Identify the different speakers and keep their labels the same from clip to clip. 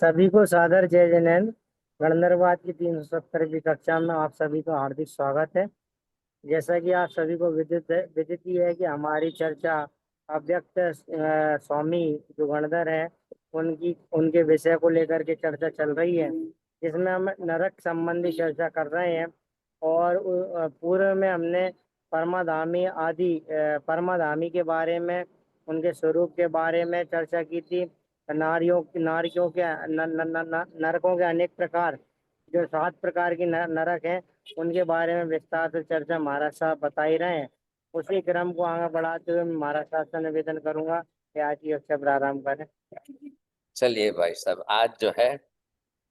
Speaker 1: सभी को सादर जय जैन। गणधर्वाद की 370वीं कक्षा में आप सभी का हार्दिक स्वागत है। जैसा कि आप सभी को विदित ही है कि हमारी चर्चा अव्यक्त स्वामी जो गणधर है उनके विषय को लेकर के चर्चा चल रही है, जिसमें हम नरक संबंधी चर्चा कर रहे हैं। और पूर्व में हमने परमाधामी के बारे में, उनके स्वरूप के बारे में चर्चा की थी। नारियों के नरकों के अनेक प्रकार, जो 7 प्रकार की नरक हैं, उनके बारे में विस्तार से चर्चा महाराज साहब बता ही रहे हैं। उसी क्रम को आगे बढ़ाते हुए मैं महाराज साहब से निवेदन करूंगा कि आज की कक्षा प्रारंभ करें।
Speaker 2: चलिए भाई साहब, आज जो है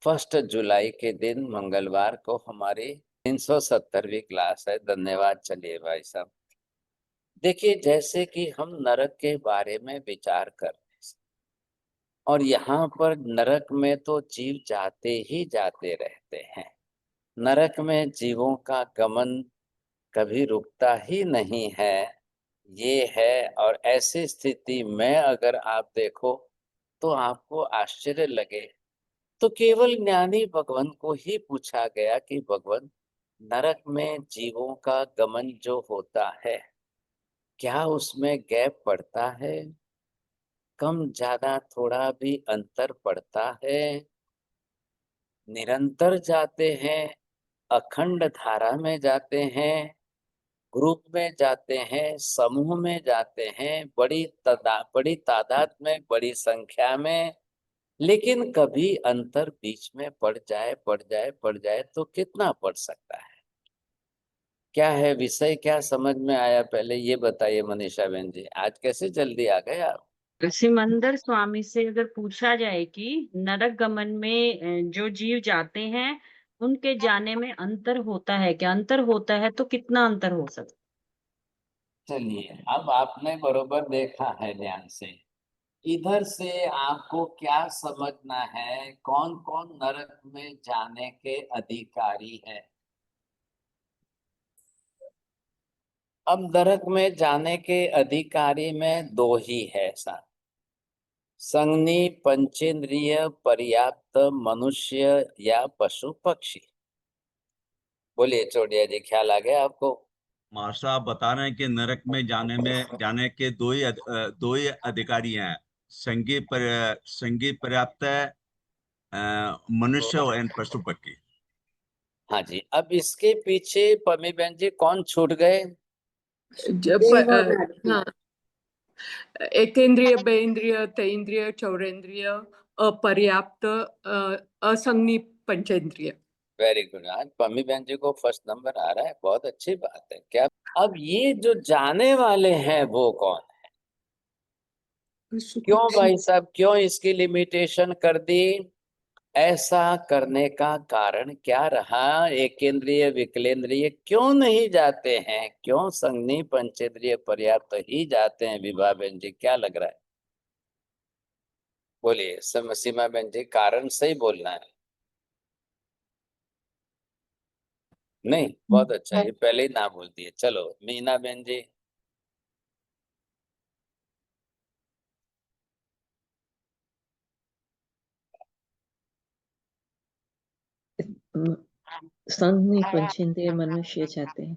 Speaker 2: 1 जुलाई के दिन मंगलवार को हमारी 370वीं क्लास है। धन्यवाद। चलिए भाई साहब, देखिए जैसे कि हम नरक के बारे में विचार कर रहे हैं और यहाँ पर नरक में तो जीव जाते ही जाते रहते हैं। नरक में जीवों का गमन कभी रुकता ही नहीं है, ये है। और ऐसी स्थिति में अगर आप देखो तो आपको आश्चर्य लगे तो केवल ज्ञानी भगवान को ही पूछा गया कि भगवान, नरक में जीवों का गमन जो होता है, क्या उसमें गैप पड़ता है? कम ज्यादा थोड़ा भी अंतर पड़ता है? निरंतर जाते हैं? अखंड धारा में जाते हैं? ग्रुप में जाते हैं? समूह में जाते हैं? बड़ी तादाद में, बड़ी संख्या में? लेकिन कभी अंतर बीच में पड़ जाए तो कितना पड़ सकता है? क्या है विषय, क्या समझ में आया? पहले ये बताइए मनीषा बहन जी, आज कैसे जल्दी आ गए आप?
Speaker 3: सिमंदर स्वामी से अगर पूछा जाए कि नरक गमन में जो जीव जाते हैं उनके जाने में अंतर होता है क्या, अंतर होता है तो कितना अंतर हो सकता
Speaker 2: चलिए, अब आपने बरोबर देखा है ध्यान से। इधर से आपको क्या समझना है, कौन कौन नरक में जाने के अधिकारी है? अब नरक में जाने के अधिकारी में दो ही है साहब, संगनी पंचेंद्रिय पर्याप्त मनुष्य या पशु पक्षी। बोलिए चौड़िया जी, ख्याल आ गया आपको?
Speaker 4: मार साहब बता रहे हैं कि नरक में जाने के दो ही अधिकारी हैं, संगी पर्याप्त मनुष्य एंड पशु पक्षी।
Speaker 2: हाँ जी, अब इसके पीछे पमी बहन जी कौन छूट गए?
Speaker 5: हाँ, एकेंद्रिय, बेंद्रिय, तेंद्रिय, चौरेंद्रिय, अपर्याप्त, असंगनी, पंचेंद्रिय।
Speaker 2: Very good. आज पम्मी बहन जी को फर्स्ट नंबर आ रहा है, बहुत अच्छी बात है। क्या अब ये जो जाने वाले हैं वो कौन है? क्यों भाई साहब, क्यों इसकी लिमिटेशन कर दी? ऐसा करने का कारण क्या रहा? एकेंद्रिय विकलेंद्रिय क्यों नहीं जाते हैं? क्यों संगनी पंचेंद्रिय पर्याप्त ही जाते हैं? विभा बहन जी, क्या लग रहा है? बोलिए सीमा बहन जी, कारण सही बोलना है। नहीं, बहुत अच्छा, ये पहले ही ना बोल दिए। चलो मीना बहन जी।
Speaker 6: संघ पंचेंद्रिय मनुष्य चाहते हैं।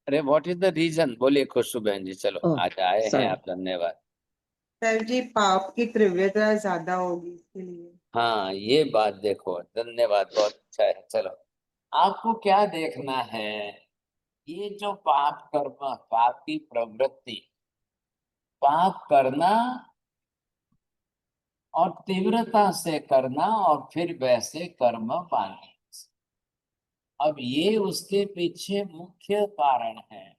Speaker 2: अरे व्हाट इज द रीजन? बोलिए खुशबू बहन जी। चलो आज आए हैं आप, धन्यवाद।
Speaker 7: सर जी, पाप की तीव्रता ज्यादा होगी इसके लिए।
Speaker 2: हाँ ये बात देखो, धन्यवाद, बहुत अच्छा है। चलो आपको क्या देखना है? ये जो पाप कर्म, पाप की प्रवृत्ति, पाप करना और तीव्रता से करना और फिर वैसे कर्म पाने, अब ये उसके पीछे मुख्य कारण है।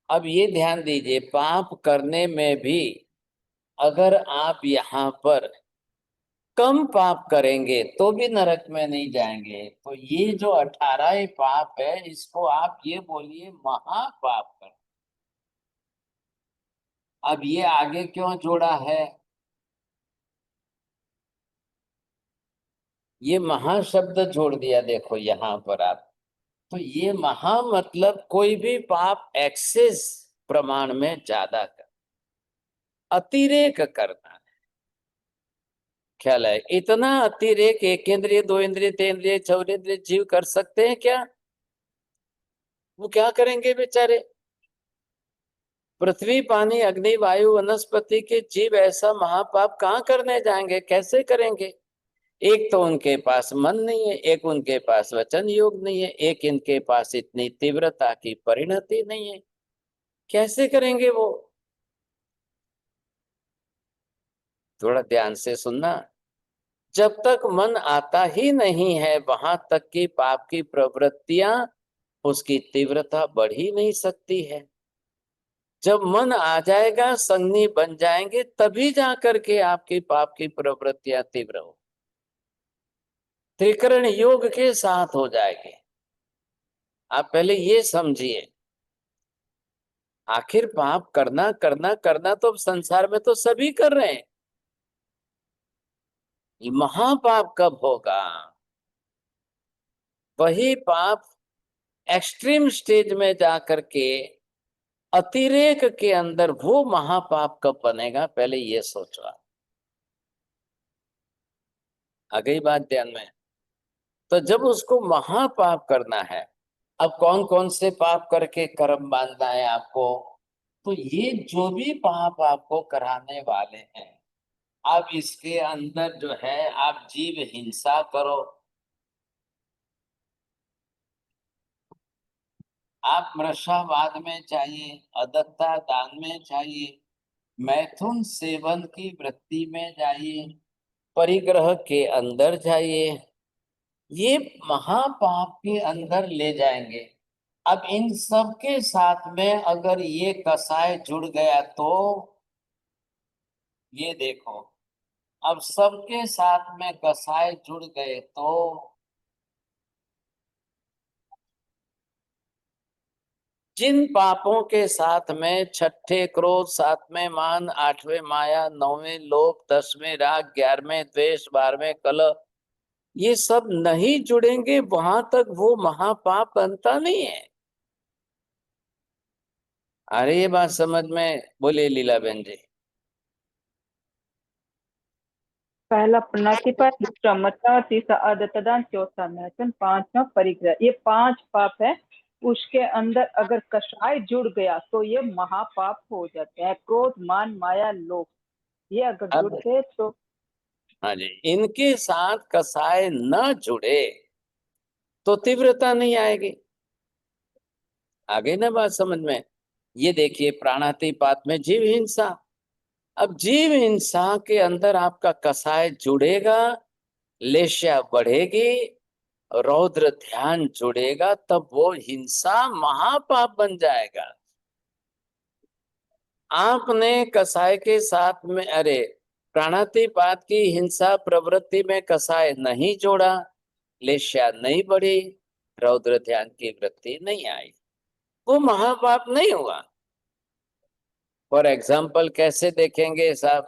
Speaker 2: अब ये ध्यान दीजिए, पाप करने में भी अगर आप यहाँ पर कम पाप करेंगे तो भी नरक में नहीं जाएंगे। तो ये जो 18 पाप है, इसको आप ये बोलिए महापाप कर। अब ये आगे क्यों जोड़ा है? ये महा शब्द जोड़ दिया, देखो यहाँ पर आप। तो ये महा मतलब कोई भी पाप एक्सेस प्रमाण में ज्यादा कर, अतिरेक करना है। ख्याल है? इतना अतिरेक एक इंद्रिय, दो इंद्रिय, तीन इंद्रिय, चौरेंद्रिय जीव कर सकते हैं क्या? वो क्या करेंगे बेचारे? पृथ्वी, पानी, अग्नि, वायु, वनस्पति के जीव ऐसा महापाप कहाँ करने जाएंगे? कैसे करेंगे? एक तो उनके पास मन नहीं है, एक उनके पास वचन योग नहीं है, एक इनके पास इतनी तीव्रता की परिणति नहीं है। कैसे करेंगे वो? थोड़ा ध्यान से सुनना। जब तक मन आता ही नहीं है वहां तक की पाप की प्रवृत्तियां, उसकी तीव्रता बढ़ ही नहीं सकती है। जब मन आ जाएगा, संगनी बन जाएंगे, तभी जाकर के आपकी पाप की प्रवृत्तियां तीव्र हो, त्रिकरण योग के साथ हो जाएगी। आप पहले ये समझिए, आखिर पाप करना करना करना तो संसार में तो सभी कर रहे हैं। ये महापाप कब होगा? वही पाप एक्सट्रीम स्टेज में जाकर के अतिरेक के अंदर वो महापाप कब बनेगा, पहले ये सोचो। आ गई बात ध्यान में? तो जब उसको महापाप करना है, अब कौन कौन से पाप करके कर्म बांधना है आपको? तो ये जो भी पाप आपको कराने वाले हैं, अब इसके अंदर जो है आप जीव हिंसा करो, आप मृषावाद में जाइए, अदत्ता दान में जाइए, मैथुन सेवन की वृत्ति में जाइए, परिग्रह के अंदर जाइए, ये महापाप के अंदर ले जाएंगे। अब इन सब के साथ में अगर ये कसाय जुड़ गया तो ये देखो, अब सबके साथ में कसाय जुड़ गए तो जिन पापों के साथ में छठे क्रोध, सातवें मान, आठवें माया, नौवें लोभ, 10वें राग, 11वें द्वेष, 12वें कलह, ये सब नहीं जुड़ेंगे वहां तक वो महापाप बनता नहीं है। अरे ये बात समझ में? बोले लीला बहन जी।
Speaker 8: पहला प्रणातिपात, दूसरा मता, तीसरा आदतदान, चौथा मैथुन, पांचवा परिग्रह। ये 5 पाप है। उसके अंदर अगर कषाय जुड़ गया तो ये महापाप हो जाते हैं। क्रोध, मान, माया, लोभ, ये अगर
Speaker 2: अब
Speaker 8: जुड़ते तो
Speaker 2: हाँ जी, इनके साथ कसाय न जुड़े तो तीव्रता नहीं आएगी। आगे ना बात समझ में? ये देखिए, प्राणातिपात में जीव हिंसा। अब जीव हिंसा के अंदर आपका कसाय जुड़ेगा, लेश्या बढ़ेगी, रौद्र ध्यान जुड़ेगा, तब वो हिंसा महापाप बन जाएगा। आपने कसाय के साथ में, अरे प्राणातिपात की हिंसा प्रवृत्ति में कसाय नहीं जोड़ा, लेश्या नहीं बढ़ी, रौद्र ध्यान की वृत्ति नहीं आई, वो महापाप नहीं हुआ। फॉर एग्जाम्पल कैसे देखेंगे साहब?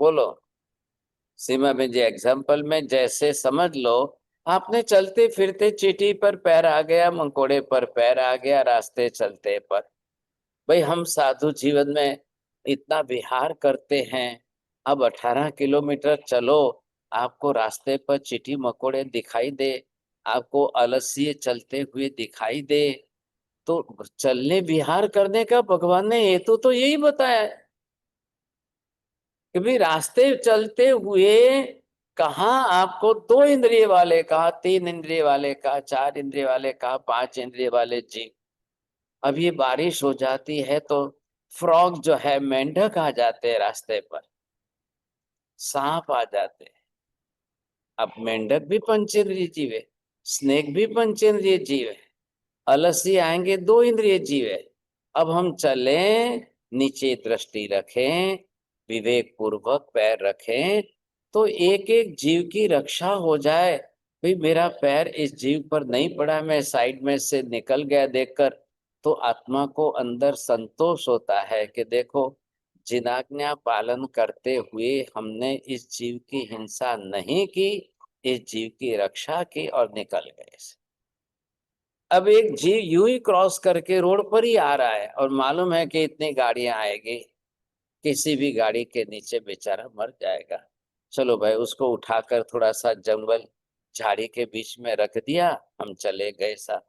Speaker 2: बोलो सीमा में जी। एग्जाम्पल में जैसे समझ लो, आपने चलते फिरते चींटी पर पैर आ गया, मंकोड़े पर पैर आ गया, रास्ते चलते पर। भाई हम साधु जीवन में इतना विहार करते हैं, अब 18 किलोमीटर चलो, आपको रास्ते पर चींटी मकोड़े दिखाई दे, आपको आलस्य चलते हुए दिखाई दे, तो चलने विहार करने का भगवान ने हेतु तो यही बताया है कि भाई रास्ते चलते हुए कहाँ आपको 2 इंद्रिय वाले कहा, 3 इंद्रिय वाले कहा, 4 इंद्रिय वाले कहा, 5 इंद्रिय वाले जीव। अब ये बारिश हो जाती है तो फ्रॉग जो है, मेंढक आ जाते हैं रास्ते पर, सांप आ जाते हैं। अब मेंढक भी पंचेंद्रिय जीव है, स्नेक भी पंचेंद्रिय जीव है, अलसी आएंगे 2 इंद्रिय जीव है। अब हम चलें, नीचे दृष्टि रखें, विवेक पूर्वक पैर रखें, तो एक एक जीव की रक्षा हो जाए। भाई मेरा पैर इस जीव पर नहीं पड़ा, मैं साइड में से निकल गया देखकर, तो आत्मा को अंदर संतोष होता है कि देखो, जिनाज्ञा पालन करते हुए हमने इस जीव की हिंसा नहीं की, इस जीव की रक्षा की और निकल गए। अब एक जीव यूं ही क्रॉस करके रोड पर ही आ रहा है और मालूम है कि इतनी गाड़ियां आएगी, किसी भी गाड़ी के नीचे बेचारा मर जाएगा। चलो भाई, उसको उठाकर थोड़ा सा जंगल झाड़ी के बीच में रख दिया, हम चले गए साथ।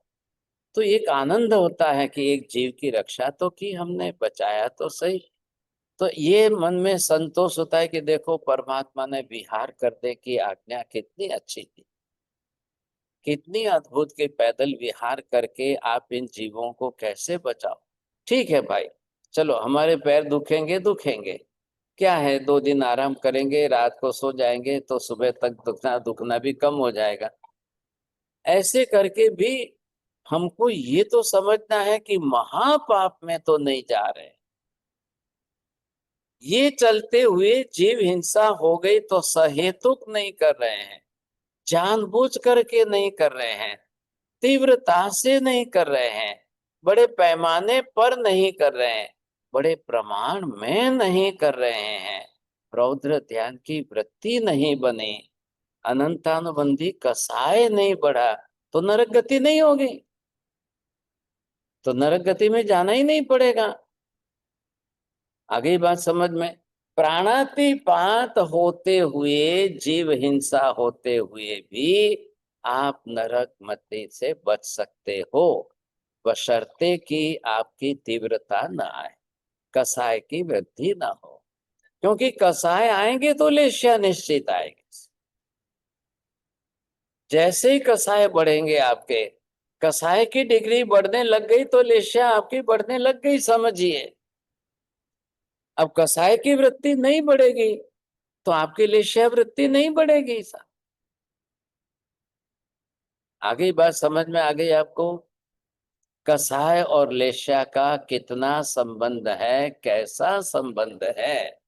Speaker 2: तो एक आनंद होता है कि एक जीव की रक्षा तो की हमने, बचाया तो सही। तो ये मन में संतोष होता है कि देखो परमात्मा ने विहार करने की आज्ञा कितनी अच्छी थी, कितनी अद्भुत कि पैदल विहार करके आप इन जीवों को कैसे बचाओ। ठीक है भाई, चलो हमारे पैर दुखेंगे दुखेंगे, क्या है 2 दिन आराम करेंगे, रात को सो जाएंगे तो सुबह तक दुखना दुखना भी कम हो जाएगा। ऐसे करके भी हमको ये तो समझना है कि महापाप में तो नहीं जा रहे। ये चलते हुए जीव हिंसा हो गई तो सहेतुक नहीं कर रहे हैं, जानबूझ करके नहीं कर रहे हैं, तीव्रता से नहीं कर रहे हैं, बड़े पैमाने पर नहीं कर रहे हैं, बड़े प्रमाण में नहीं कर रहे हैं, रौद्र ध्यान की वृत्ति नहीं बनी, अनंतानुबंधी कसाय नहीं बढ़ा, तो नरक गति नहीं होगी, तो नरक गति में जाना ही नहीं पड़ेगा। आगे बात समझ में। प्राणातिपात होते हुए, जीव हिंसा होते हुए भी आप नरक मति से बच सकते हो, बशर्ते कि आपकी तीव्रता न आए, कसाय की वृद्धि ना हो। क्योंकि कसाय आएंगे तो लेश्या निश्चित आएगी। जैसे ही कसाय बढ़ेंगे आपके, कसाय की डिग्री बढ़ने लग गई तो लेश्या आपकी बढ़ने लग गई, समझिए। अब कसाय की वृत्ति नहीं बढ़ेगी तो आपके लेश्या वृत्ति नहीं बढ़ेगी। आगे बात समझ में आ गई आपको? कसाय और लेश्या का कितना संबंध है, कैसा संबंध है?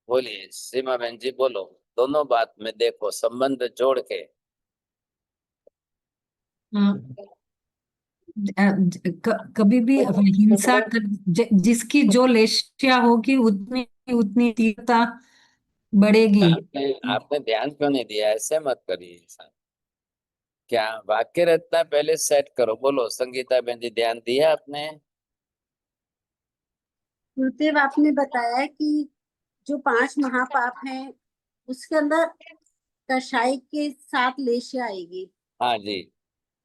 Speaker 2: बोलिए सीमा बहन जी, बोलो। दोनों बात में देखो, संबंध जोड़ के।
Speaker 9: कभी भी हिंसा जिसकी जो लेश्या होगी उतनी उतनी तीव्रता बढ़ेगी।
Speaker 2: आपने ध्यान क्यों नहीं दिया? ऐसे मत करिए इंसान। क्या वाक्य रचना पहले सेट करो। बोलो संगीता बहन जी, ध्यान दिया आपने?
Speaker 10: गुरुदेव, आपने बताया कि जो 5 महापाप हैं उसके अंदर कषाय के साथ लेश्या आएगी।
Speaker 2: हाँ जी,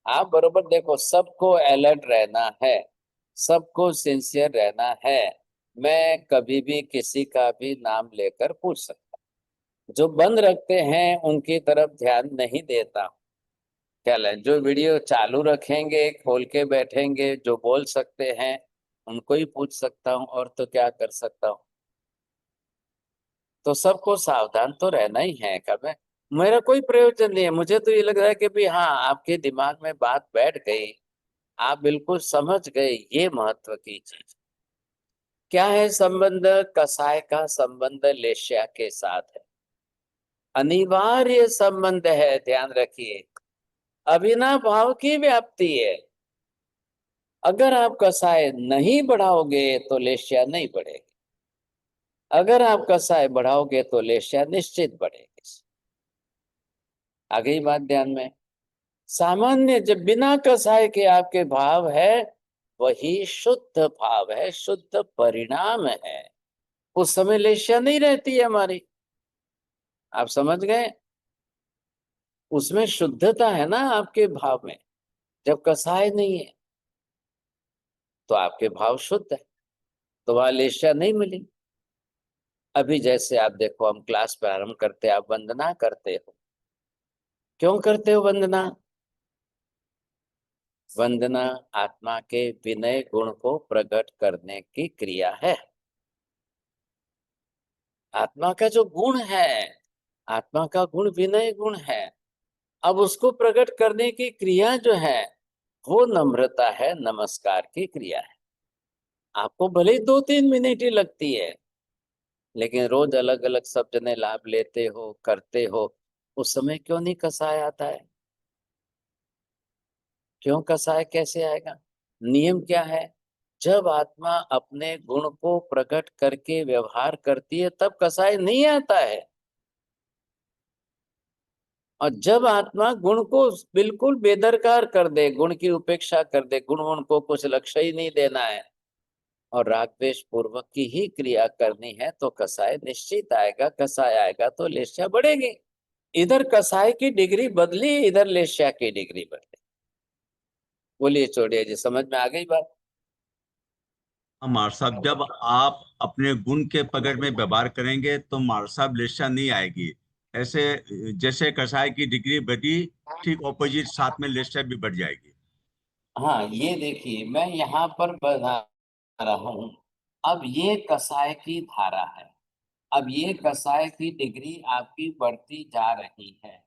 Speaker 2: आप बरोबर देखो, सबको अलर्ट रहना है, सबको सिंसियर रहना है। मैं कभी भी किसी का भी नाम लेकर पूछ सकता, जो बंद रखते हैं उनकी तरफ ध्यान नहीं देता। क्या जो वीडियो चालू रखेंगे, खोल के बैठेंगे, जो बोल सकते हैं उनको ही पूछ सकता हूँ, और तो क्या कर सकता हूँ। तो सबको सावधान तो रहना ही है। कब मेरा कोई प्रयोजन नहीं है, मुझे तो ये लग रहा है कि भी हाँ, आपके दिमाग में बात बैठ गई, आप बिल्कुल समझ गए, ये महत्व की चीज। क्या है संबंध? कसाय का संबंध लेश्या के साथ है, अनिवार्य संबंध है, ध्यान रखिए। अविनाव भाव की व्याप्ति है। अगर आप कसाय नहीं बढ़ाओगे तो लेश्या नहीं बढ़ेगी, अगर आप कसाय बढ़ाओगे तो लेश्या निश्चित बढ़ेगी। आगे ही बात ध्यान में। सामान्य जब बिना कसाय के आपके भाव है, वही शुद्ध भाव है, शुद्ध परिणाम है। उस समय लेश्या नहीं रहती है हमारी। आप समझ गए? उसमें शुद्धता है ना आपके भाव में। जब कसाय नहीं है तो आपके भाव शुद्ध है, तो वहां लेश्या नहीं मिली। अभी जैसे आप देखो, हम क्लास प्रारंभ करते, आप वंदना करते हो। क्यों करते हो वंदना? वंदना आत्मा के विनय गुण को प्रकट करने की क्रिया है। आत्मा का जो गुण है, आत्मा का गुण विनय गुण है। अब उसको प्रकट करने की क्रिया जो है वो नम्रता है, नमस्कार की क्रिया है। आपको भले 2-3 मिनट ही लगती है, लेकिन रोज अलग अलग सब जने लाभ लेते हो, करते हो, उस समय क्यों नहीं कसाय आता है? क्यों कसाय कैसे आएगा? नियम क्या है? जब आत्मा अपने गुण को प्रकट करके व्यवहार करती है तब कसाय नहीं आता है, और जब आत्मा गुण को बिल्कुल बेदरकार कर दे, गुण की उपेक्षा कर दे, गुण उनको कुछ लक्ष्य ही नहीं देना है, और राग द्वेष पूर्वक की ही क्रिया करनी है तो कसाय निश्चित आएगा, कसाय आएगा तो लेस्या बढ़ेगी। इधर कसाय की डिग्री बदली, इधर लेस्या की डिग्री बदली। बोलिए चौड़िया जी, समझ में आ गई बात?
Speaker 4: मार साहब, जब आप अपने गुण के पकड़ में व्यवहार करेंगे तो मार साहब लेशा नहीं आएगी। ऐसे जैसे कसाय की डिग्री बढ़ी, ठीक ऑपोजिट साथ में लेशा भी बढ़ जाएगी।
Speaker 2: हाँ, ये देखिए मैं यहाँ पर बता रहा हूं। अब ये कसाय की धारा है, अब ये कसाय की डिग्री आपकी बढ़ती जा रही है।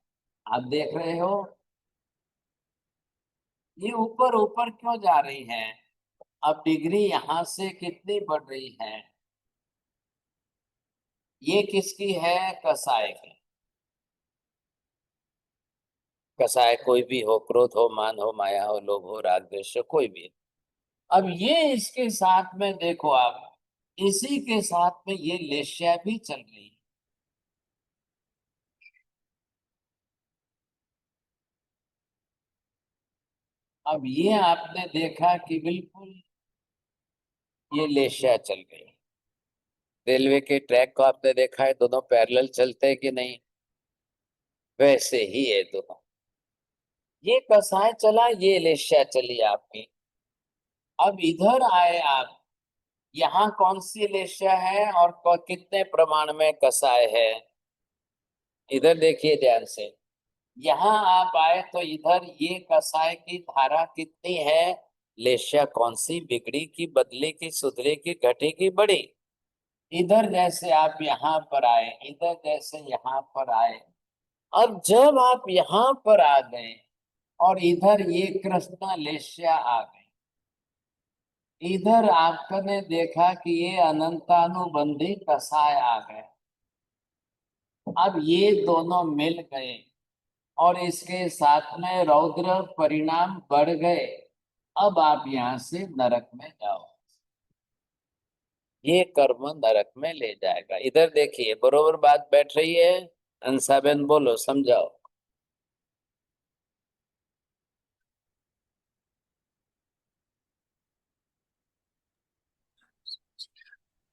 Speaker 2: आप देख रहे हो ये ऊपर ऊपर क्यों जा रही है? अब डिग्री यहां से कितनी बढ़ रही है? ये किसकी है? कसाय की। कसाय कोई भी हो, क्रोध हो, मान हो, माया हो, लोभ हो, राग द्वेष हो, कोई भी। अब ये इसके साथ में देखो आप, इसी के साथ में ये लेस्या भी चल रही है। अब ये आपने देखा कि बिल्कुल ये लेस्या चल गई। रेलवे के ट्रैक को आपने देखा है, दोनों पैरेलल चलते हैं कि नहीं? वैसे ही है दोनों। ये कसाय चला, ये लेस्या चली आपकी। अब इधर आए आप, यहाँ कौन सी लेस्या है और कितने प्रमाण में कसाय है? इधर देखिए ध्यान से। यहाँ आप आए तो इधर ये कसाय की धारा कितनी है? लेस्या कौन सी? बिगड़ी की, बदली की, सुधरी की, घटी की, बढ़ी? इधर जैसे आप यहाँ पर आए, इधर जैसे यहाँ पर आए। अब जब आप यहाँ पर आ गए और इधर ये कृष्ण लेस्या आ गए, इधर आपने देखा कि ये अनंतानुबंधी कसाय आ गए। अब ये दोनों मिल गए और इसके साथ में रौद्र परिणाम बढ़ गए। अब आप यहाँ से नरक में जाओ। ये कर्म नरक में ले जाएगा। इधर देखिए, बरोबर बात बैठ रही है? अंसाबेन बोलो, समझाओ।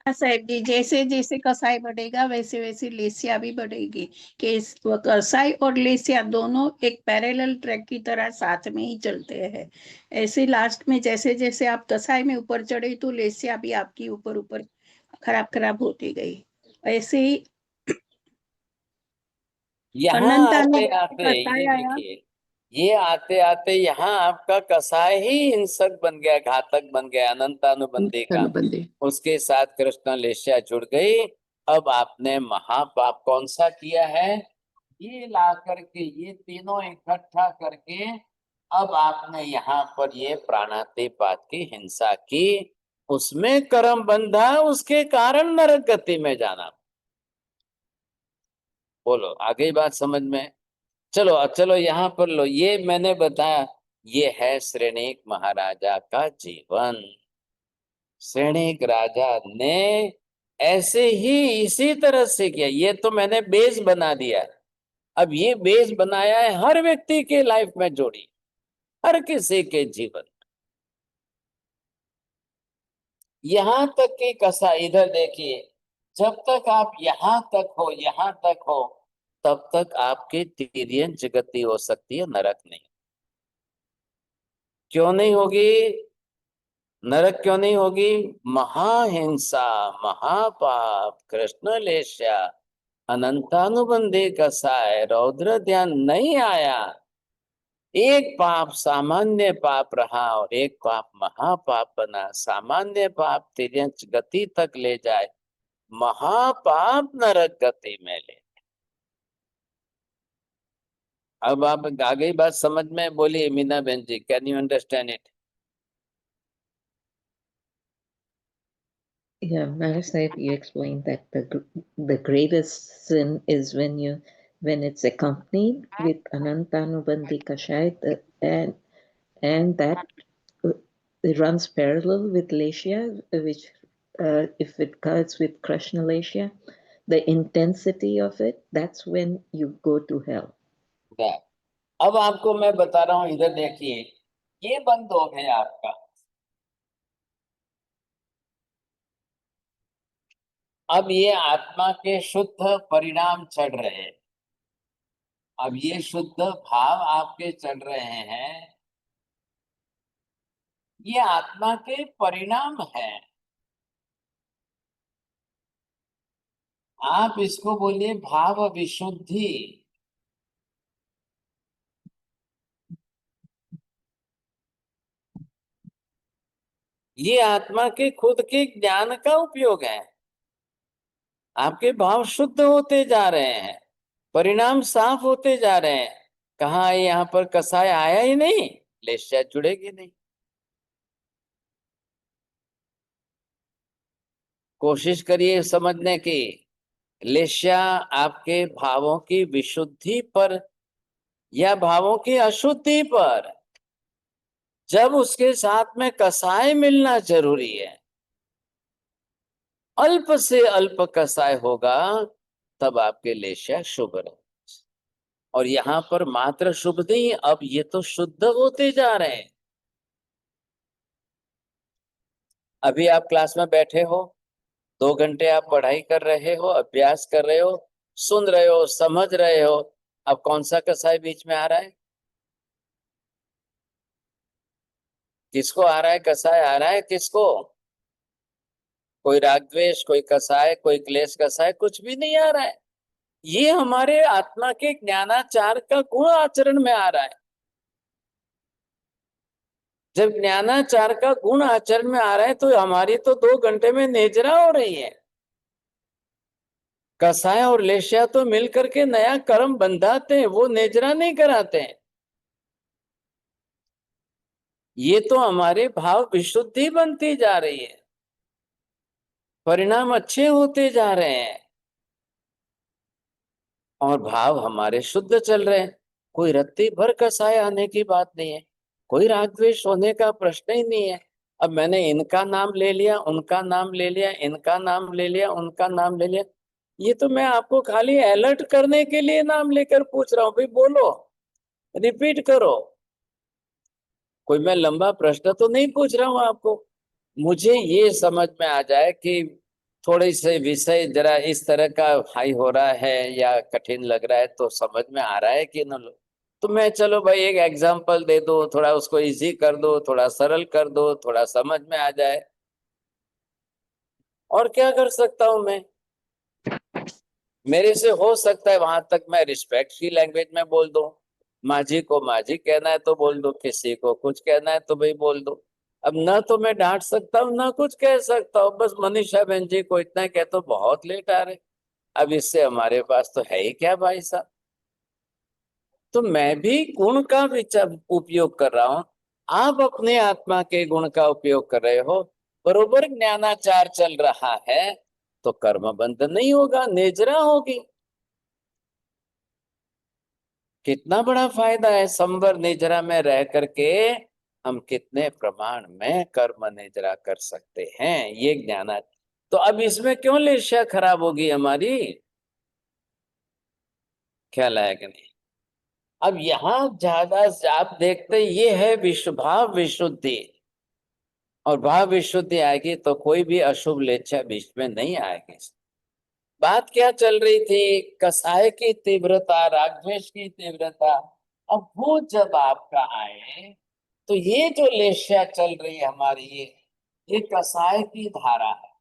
Speaker 11: साहब जी, जैसे जैसे कसाई बढ़ेगा वैसे वैसे लेसिया भी बढ़ेगी। कि कसाई और लेसिया दोनों एक पैरेलल ट्रैक की तरह साथ में ही चलते हैं। ऐसे लास्ट में जैसे जैसे आप कसाई में ऊपर चढ़े तो लेसिया भी आपकी ऊपर ऊपर खराब खराब होती गई। ऐसे ही
Speaker 2: यहाँ आते आते
Speaker 11: कसाई
Speaker 2: ये
Speaker 11: आया।
Speaker 2: देखिए, ये आते आते यहाँ आपका कसाय ही हिंसक बन गया, घातक बन गया, अनंतानुबंधी का।
Speaker 11: बंदे
Speaker 2: उसके साथ कृष्ण लेस्या जुड़ गई। अब आपने महापाप कौन सा किया है? ये ला करके, ये तीनों इकट्ठा करके अब आपने यहाँ पर ये प्राणातिपात की हिंसा की, उसमें कर्म बंधा, उसके कारण नरक गति में जाना। बोलो, आ गई बात समझ में? चलो चलो यहाँ पर लो, ये मैंने बताया, ये है श्रेणिक महाराजा का जीवन। श्रेणिक राजा ने ऐसे ही इसी तरह से किया। ये तो मैंने बेस बना दिया। अब ये बेस बनाया है हर व्यक्ति के लाइफ में जोड़ी, हर किसी के जीवन। यहां तक कि कसा, इधर देखिए, जब तक आप यहां तक हो, यहां तक हो, तब तक आपकी तिर्यन जगति हो सकती है, नरक नहीं। क्यों नहीं होगी? नरक क्यों नहीं होगी? महाहिंसा, महापाप, कृष्ण लेस्या, अनंतानुबंधी कसाय, रौद्र ध्यान नहीं आया। एक पाप सामान्य पाप रहा और एक पाप महापाप बना। सामान्य पाप तिर्यंच गति तक ले जाए, महापाप नरक गति में ले। अब आप आ गई बात समझ में? बोलिए मीना बहन ji, can you understand it?
Speaker 6: Yeah, Maharaj Sahib, you explained that the greatest sin is when it's accompanied with Anantanubandhi Kashaya, and that it runs parallel with Lesha, which if it cuts with Krishna Lesha, the intensity of it, that's when you go to hell.
Speaker 2: अब आपको मैं बता रहा हूं, इधर देखिए, ये बंद हो गया आपका। अब ये आत्मा के शुद्ध परिणाम चढ़ रहे हैं। अब ये शुद्ध भाव आपके चढ़ रहे हैं, ये आत्मा के परिणाम है। आप इसको बोलिए भाव विशुद्धि। ये आत्मा के खुद के ज्ञान का उपयोग है। आपके भाव शुद्ध होते जा रहे हैं, परिणाम साफ होते जा रहे हैं। कहाँ यहाँ पर कसाय आया ही नहीं, लेस्या जुड़ेगी नहीं। कोशिश करिए समझने की, लेस्या आपके भावों की विशुद्धि पर या भावों की अशुद्धि पर, जब उसके साथ में कसाय मिलना जरूरी है, अल्प से अल्प कसाय होगा, तब आपके लेस्या शुभ रहे। और यहाँ पर मात्र शुभ नहीं, अब ये तो शुद्ध होते जा रहे हैं। अभी आप क्लास में बैठे हो, 2 घंटे आप पढ़ाई कर रहे हो, अभ्यास कर रहे हो, सुन रहे हो, समझ रहे हो। अब कौन सा कसाय बीच में आ रहा है? किसको आ रहा है कसाय? आ रहा है किसको? कोई राग द्वेष, कोई कसाय, कोई क्लेश कसाय, कुछ भी नहीं आ रहा है। ये हमारे आत्मा के ज्ञानाचार का गुण आचरण में आ रहा है। जब ज्ञानाचार का गुण आचरण में आ रहा है तो हमारी तो 2 घंटे में नेजरा हो रही है। कसाय और लेस्या तो मिलकर के नया कर्म बंधाते हैं, वो नेजरा नहीं कराते हैं। ये तो हमारे भाव विशुद्धि बनती जा रही है, परिणाम अच्छे होते जा रहे हैं और भाव हमारे शुद्ध चल रहे हैं। कोई रत्ती भर कसाय आने की बात नहीं है, कोई राग द्वेष होने का प्रश्न ही नहीं है। अब मैंने इनका नाम ले लिया, उनका नाम ले लिया, इनका नाम ले लिया, उनका नाम ले लिया, ये तो मैं आपको खाली अलर्ट करने के लिए नाम लेकर पूछ रहा हूँ, भाई बोलो, रिपीट करो। कोई मैं लंबा प्रश्न तो नहीं पूछ रहा हूँ आपको। मुझे ये समझ में आ जाए कि थोड़े से विषय जरा इस तरह का हाई हो रहा है या कठिन लग रहा है, तो समझ में आ रहा है कि न, तो मैं चलो भाई एक एग्जांपल दे दो, थोड़ा उसको इजी कर दो, थोड़ा सरल कर दो, थोड़ा समझ में आ जाए। और क्या कर सकता हूं मैं? मेरे से हो सकता है वहां तक मैं रिस्पेक्ट की लैंग्वेज में बोल दूं। माझी को माझी कहना है तो बोल दो, किसी को कुछ कहना है तो भाई बोल दो। अब ना तो मैं डांट सकता हूँ ना कुछ कह सकता हूँ, बस मनीषा बहन जी को इतना कह तो बहुत लेट आ रहे। अब इससे हमारे पास तो है ही क्या भाई साहब। तो मैं भी गुण का विचार उपयोग कर रहा हूँ, आप अपने आत्मा के गुण का उपयोग कर रहे हो, बरोबर ज्ञानाचार चल रहा है, तो कर्म बंध नहीं होगा, नेजरा होगी। कितना बड़ा फायदा है संवर नेजरा में रह करके, हम कितने प्रमाण में कर्म नेजरा कर सकते हैं, ये ज्ञान। तो अब इसमें क्यों लेस्या खराब होगी हमारी? ख्याल आया कि नहीं? अब यहाँ ज्यादा आप देखते ये है विश्व भाव विशुद्धि, और भाव विशुद्धि आएगी तो कोई भी अशुभ लेच्छा बीच में नहीं आएगी। बात क्या चल रही थी? कसाय की तीव्रता, रागद्वेष की तीव्रता। अब वो जब आपका आए तो ये जो लेस्या चल रही है हमारी, ये कसाय की धारा है।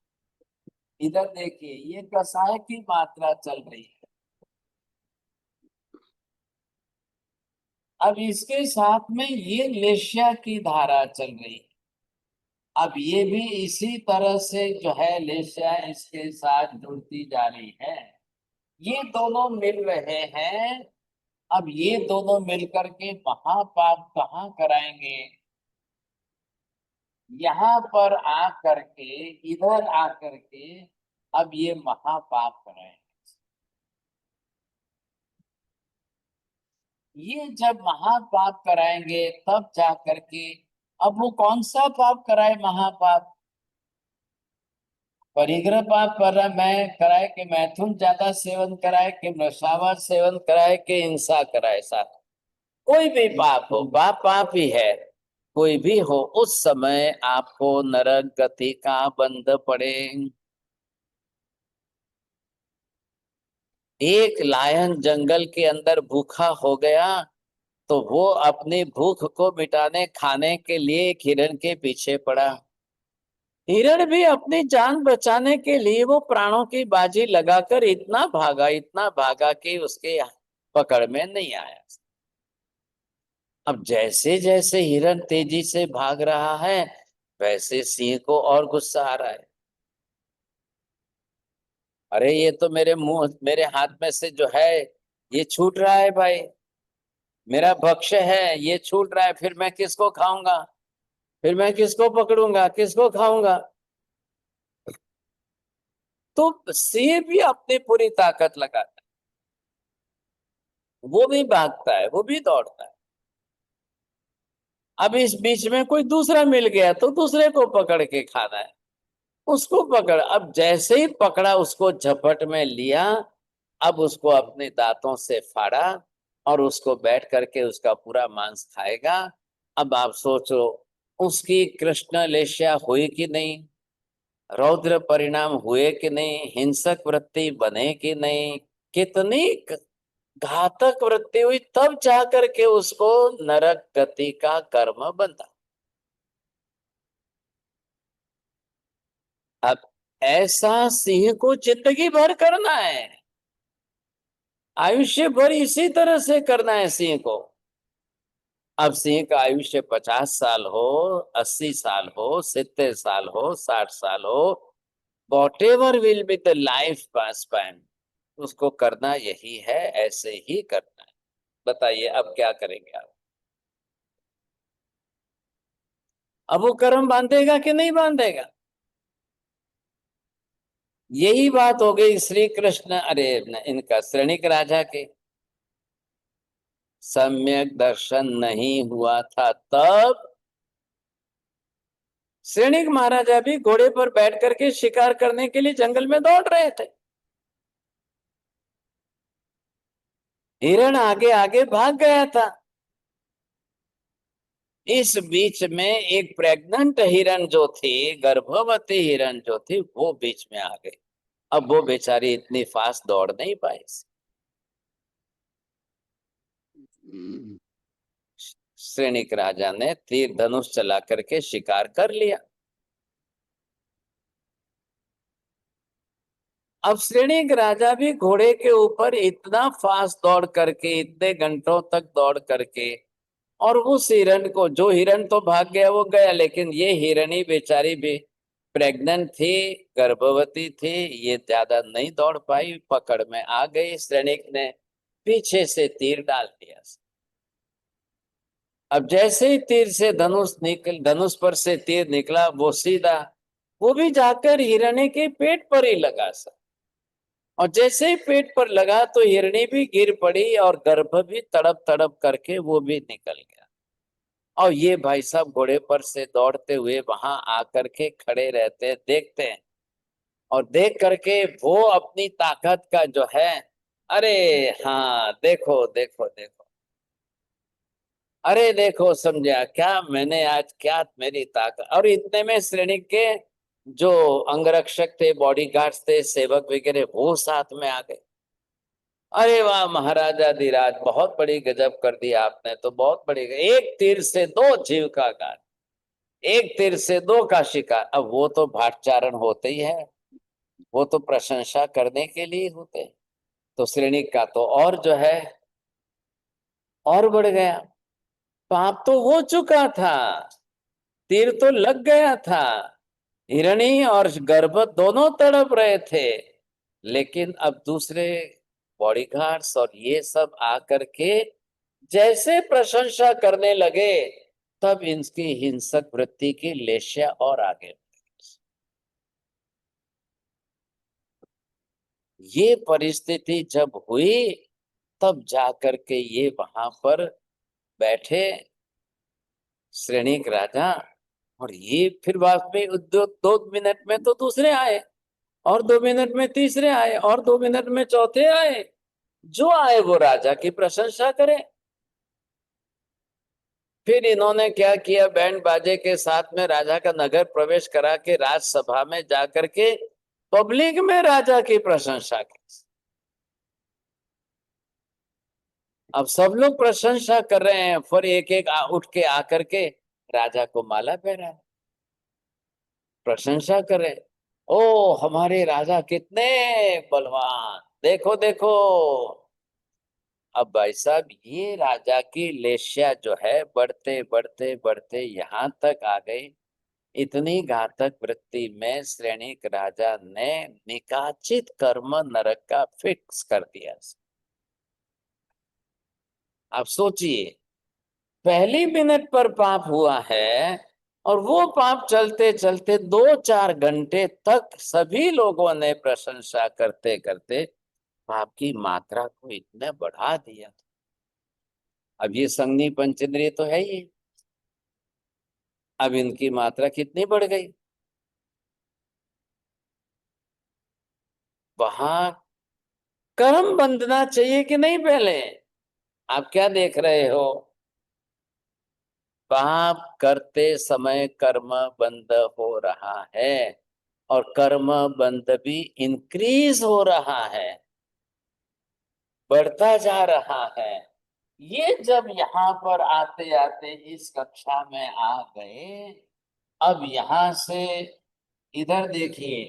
Speaker 2: इधर देखिए, ये कसाय की मात्रा चल रही है। अब इसके साथ में ये लेस्या की धारा चल रही है। अब ये भी इसी तरह से जो है लेस्या इसके साथ जुड़ती जा रही है। ये दोनों मिल रहे हैं। अब ये दोनों मिलकर के महापाप कहाँ कराएंगे? यहाँ पर आकर के, इधर आकर के अब ये महापाप कराएंगे। ये जब महापाप कराएंगे तब जा करके, अब वो कौन सा पाप कराए? महापाप। परिग्रह पाप कर रहा मैं कराए कि मैथुन ज्यादा सेवन कराए कि नशावर सेवन कराए कि हिंसा कराए, साथ कोई भी पाप हो, पाप पाप ही है, कोई भी हो, उस समय आपको नरक गति का बंध पड़े। एक लायन जंगल के अंदर भूखा हो गया तो वो अपनी भूख को मिटाने खाने के लिए एक हिरण के पीछे पड़ा। हिरण भी अपनी जान बचाने के लिए वो प्राणों की बाजी लगाकर इतना भागा कि उसके पकड़ में नहीं आया। अब जैसे जैसे हिरण तेजी से भाग रहा है वैसे सिंह को और गुस्सा आ रहा है। अरे ये तो मेरे हाथ में से जो है ये छूट रहा है भाई, मेरा भक्ष्य है ये छूट रहा है, फिर मैं किसको खाऊंगा, फिर मैं किसको पकड़ूंगा, किसको खाऊंगा। तो सिंह भी अपनी पूरी ताकत लगाता है, वो भी भागता है, वो भी दौड़ता है। अब इस बीच में कोई दूसरा मिल गया तो दूसरे को पकड़ के खाना है, उसको पकड़। अब जैसे ही पकड़ा उसको झपट में लिया, अब उसको अपने दांतों से फाड़ा और उसको बैठ करके उसका पूरा मांस खाएगा। अब आप सोचो उसकी कृष्ण लेश्या हुई कि नहीं, रौद्र परिणाम हुए कि नहीं, हिंसक वृत्ति बने कि नहीं, कितनी घातक वृत्ति हुई, तब जा करके उसको नरक गति का कर्म बनता। अब ऐसा सिंह को जिंदगी भर करना है, आयुष्य भर इसी तरह से करना है सिंह को। अब सिंह का आयुष्य 50 साल हो, 80 साल हो, 70 साल हो, 60 साल हो, what ever will be the life span, उसको करना यही है, ऐसे ही करना है। बताइए अब क्या करेंगे आप? अब वो कर्म बांधेगा कि नहीं बांधेगा? यही बात हो गई श्री कृष्ण, अरे इनका श्रेणिक राजा के। सम्यक दर्शन नहीं हुआ था तब श्रेणिक महाराजा भी घोड़े पर बैठ करके शिकार करने के लिए जंगल में दौड़ रहे थे। हिरण आगे आगे भाग गया था। इस बीच में एक प्रेग्नेंट हिरण जो थी, गर्भवती हिरण जो थी, वो बीच में आ गई। अब वो बेचारी इतनी फास्ट दौड़ नहीं पाई। श्रेणिक राजा ने तीर धनुष चला करके शिकार कर लिया। अब श्रेणिक राजा भी घोड़े के ऊपर इतना फास्ट दौड़ करके, इतने घंटों तक दौड़ करके, और उस हिरण को, जो हिरण तो भाग गया वो गया, लेकिन ये हिरणी बेचारी भी प्रेग्नेंट थी, गर्भवती थी, ये ज्यादा नहीं दौड़ पाई, पकड़ में आ गई। श्रेणिक ने पीछे से तीर डाल दिया। अब जैसे ही तीर से धनुष पर से तीर निकला, वो सीधा वो भी जाकर हिरणी के पेट पर ही लगा सर। और जैसे ही पेट पर लगा तो हिरणी भी गिर पड़ी और गर्भ भी तड़प तड़प करके वो भी निकल गया। और ये भाई साहब घोड़े पर से दौड़ते हुए वहां आकर के खड़े रहते, देखते हैं, और देख करके वो अपनी ताकत का जो है, अरे हाँ देखो देखो देखो, अरे देखो समझा क्या मैंने आज, क्या मेरी ताकत। और इतने में श्रेणी के जो अंगरक्षक थे, बॉडीगार्ड्स थे, सेवक वगैरह, वो साथ में आ गए। अरे वाह महाराजा धीराज, बहुत बड़ी गजब कर दी आपने, तो बहुत बड़ी, एक तीर से 2 जीव का घात, एक तीर से 2 का शिकार। अब वो तो भाटचारण होते ही है, वो तो प्रशंसा करने के लिए होते हैं। तो श्रेणी का तो और जो है और बढ़ गया, पाप तो हो चुका था, तीर तो लग गया था, हिरणी और गर्भ दोनों तड़प रहे थे, लेकिन अब दूसरे बॉडीगार्ड्स और ये सब आकर के जैसे प्रशंसा करने लगे, तब इनकी हिंसक वृत्ति की लेश्या और आगे। ये परिस्थिति जब हुई तब जाकर के ये वहां पर बैठे श्रेणिक राजा, और ये फिर बाद में 2 मिनट में तो दूसरे आए, और 2 मिनट में तीसरे आए, और 2 मिनट में चौथे आए। जो आए वो राजा की प्रशंसा करे। फिर इन्होंने क्या किया, बैंड बाजे के साथ में राजा का नगर प्रवेश करा के राजसभा में जाकर के पब्लिक में राजा की प्रशंसा की। अब सब लोग प्रशंसा कर रहे हैं, फिर एक एक उठ के आकर के राजा को माला पहना, प्रशंसा कर रहे, ओ हमारे राजा कितने बलवान, देखो देखो। अब भाई साहब ये राजा की लेश्या जो है बढ़ते बढ़ते बढ़ते यहाँ तक आ गई। इतनी घातक वृत्ति में श्रेणिक राजा ने निकाचित कर्म नरक का फिक्स कर दिया। आप सोचिए, पहली मिनट पर पाप हुआ है और वो पाप चलते चलते 2-4 घंटे तक सभी लोगों ने प्रशंसा करते करते पाप की मात्रा को इतना बढ़ा दिया। अब ये संगनी पंचेंद्रिय तो है ही, अब इनकी मात्रा कितनी बढ़ गई। वहां कर्म बंधना चाहिए कि नहीं? पहले आप क्या देख रहे हो? पाप करते समय कर्म बंध हो रहा है और कर्म बंध भी इंक्रीज हो रहा है, बढ़ता जा रहा है। ये जब यहाँ पर आते आते इस कक्षा में आ गए, अब यहाँ से इधर देखिए,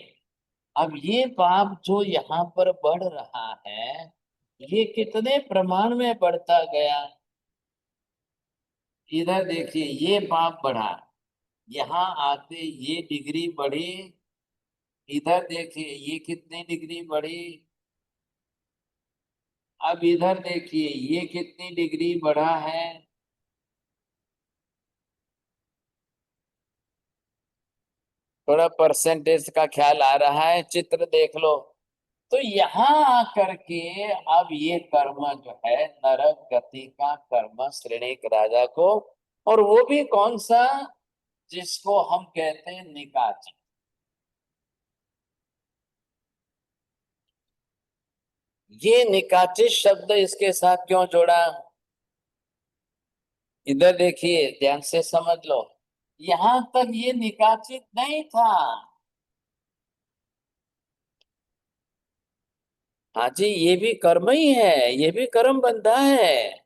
Speaker 2: अब ये पाप जो यहाँ पर बढ़ रहा है, ये कितने प्रमाण में बढ़ता गया। इधर देखिए, ये पाप बढ़ा, यहाँ आते ये डिग्री बढ़ी, इधर देखिए ये कितनी डिग्री बढ़ी, अब इधर देखिए ये कितनी डिग्री बढ़ा है। थोड़ा परसेंटेज का ख्याल आ रहा है, चित्र देख लो। तो यहाँ आकर के अब ये कर्म जो है नरक गति का कर्म श्रेणिक राजा को, और वो भी कौन सा? जिसको हम कहते हैं निकाचित। ये निकाचित शब्द इसके साथ क्यों जोड़ा? इधर देखिए, ध्यान से समझ लो, यहां तक ये निकाचित नहीं था। हाँ जी, ये भी कर्म ही है, ये भी कर्म बंधा है,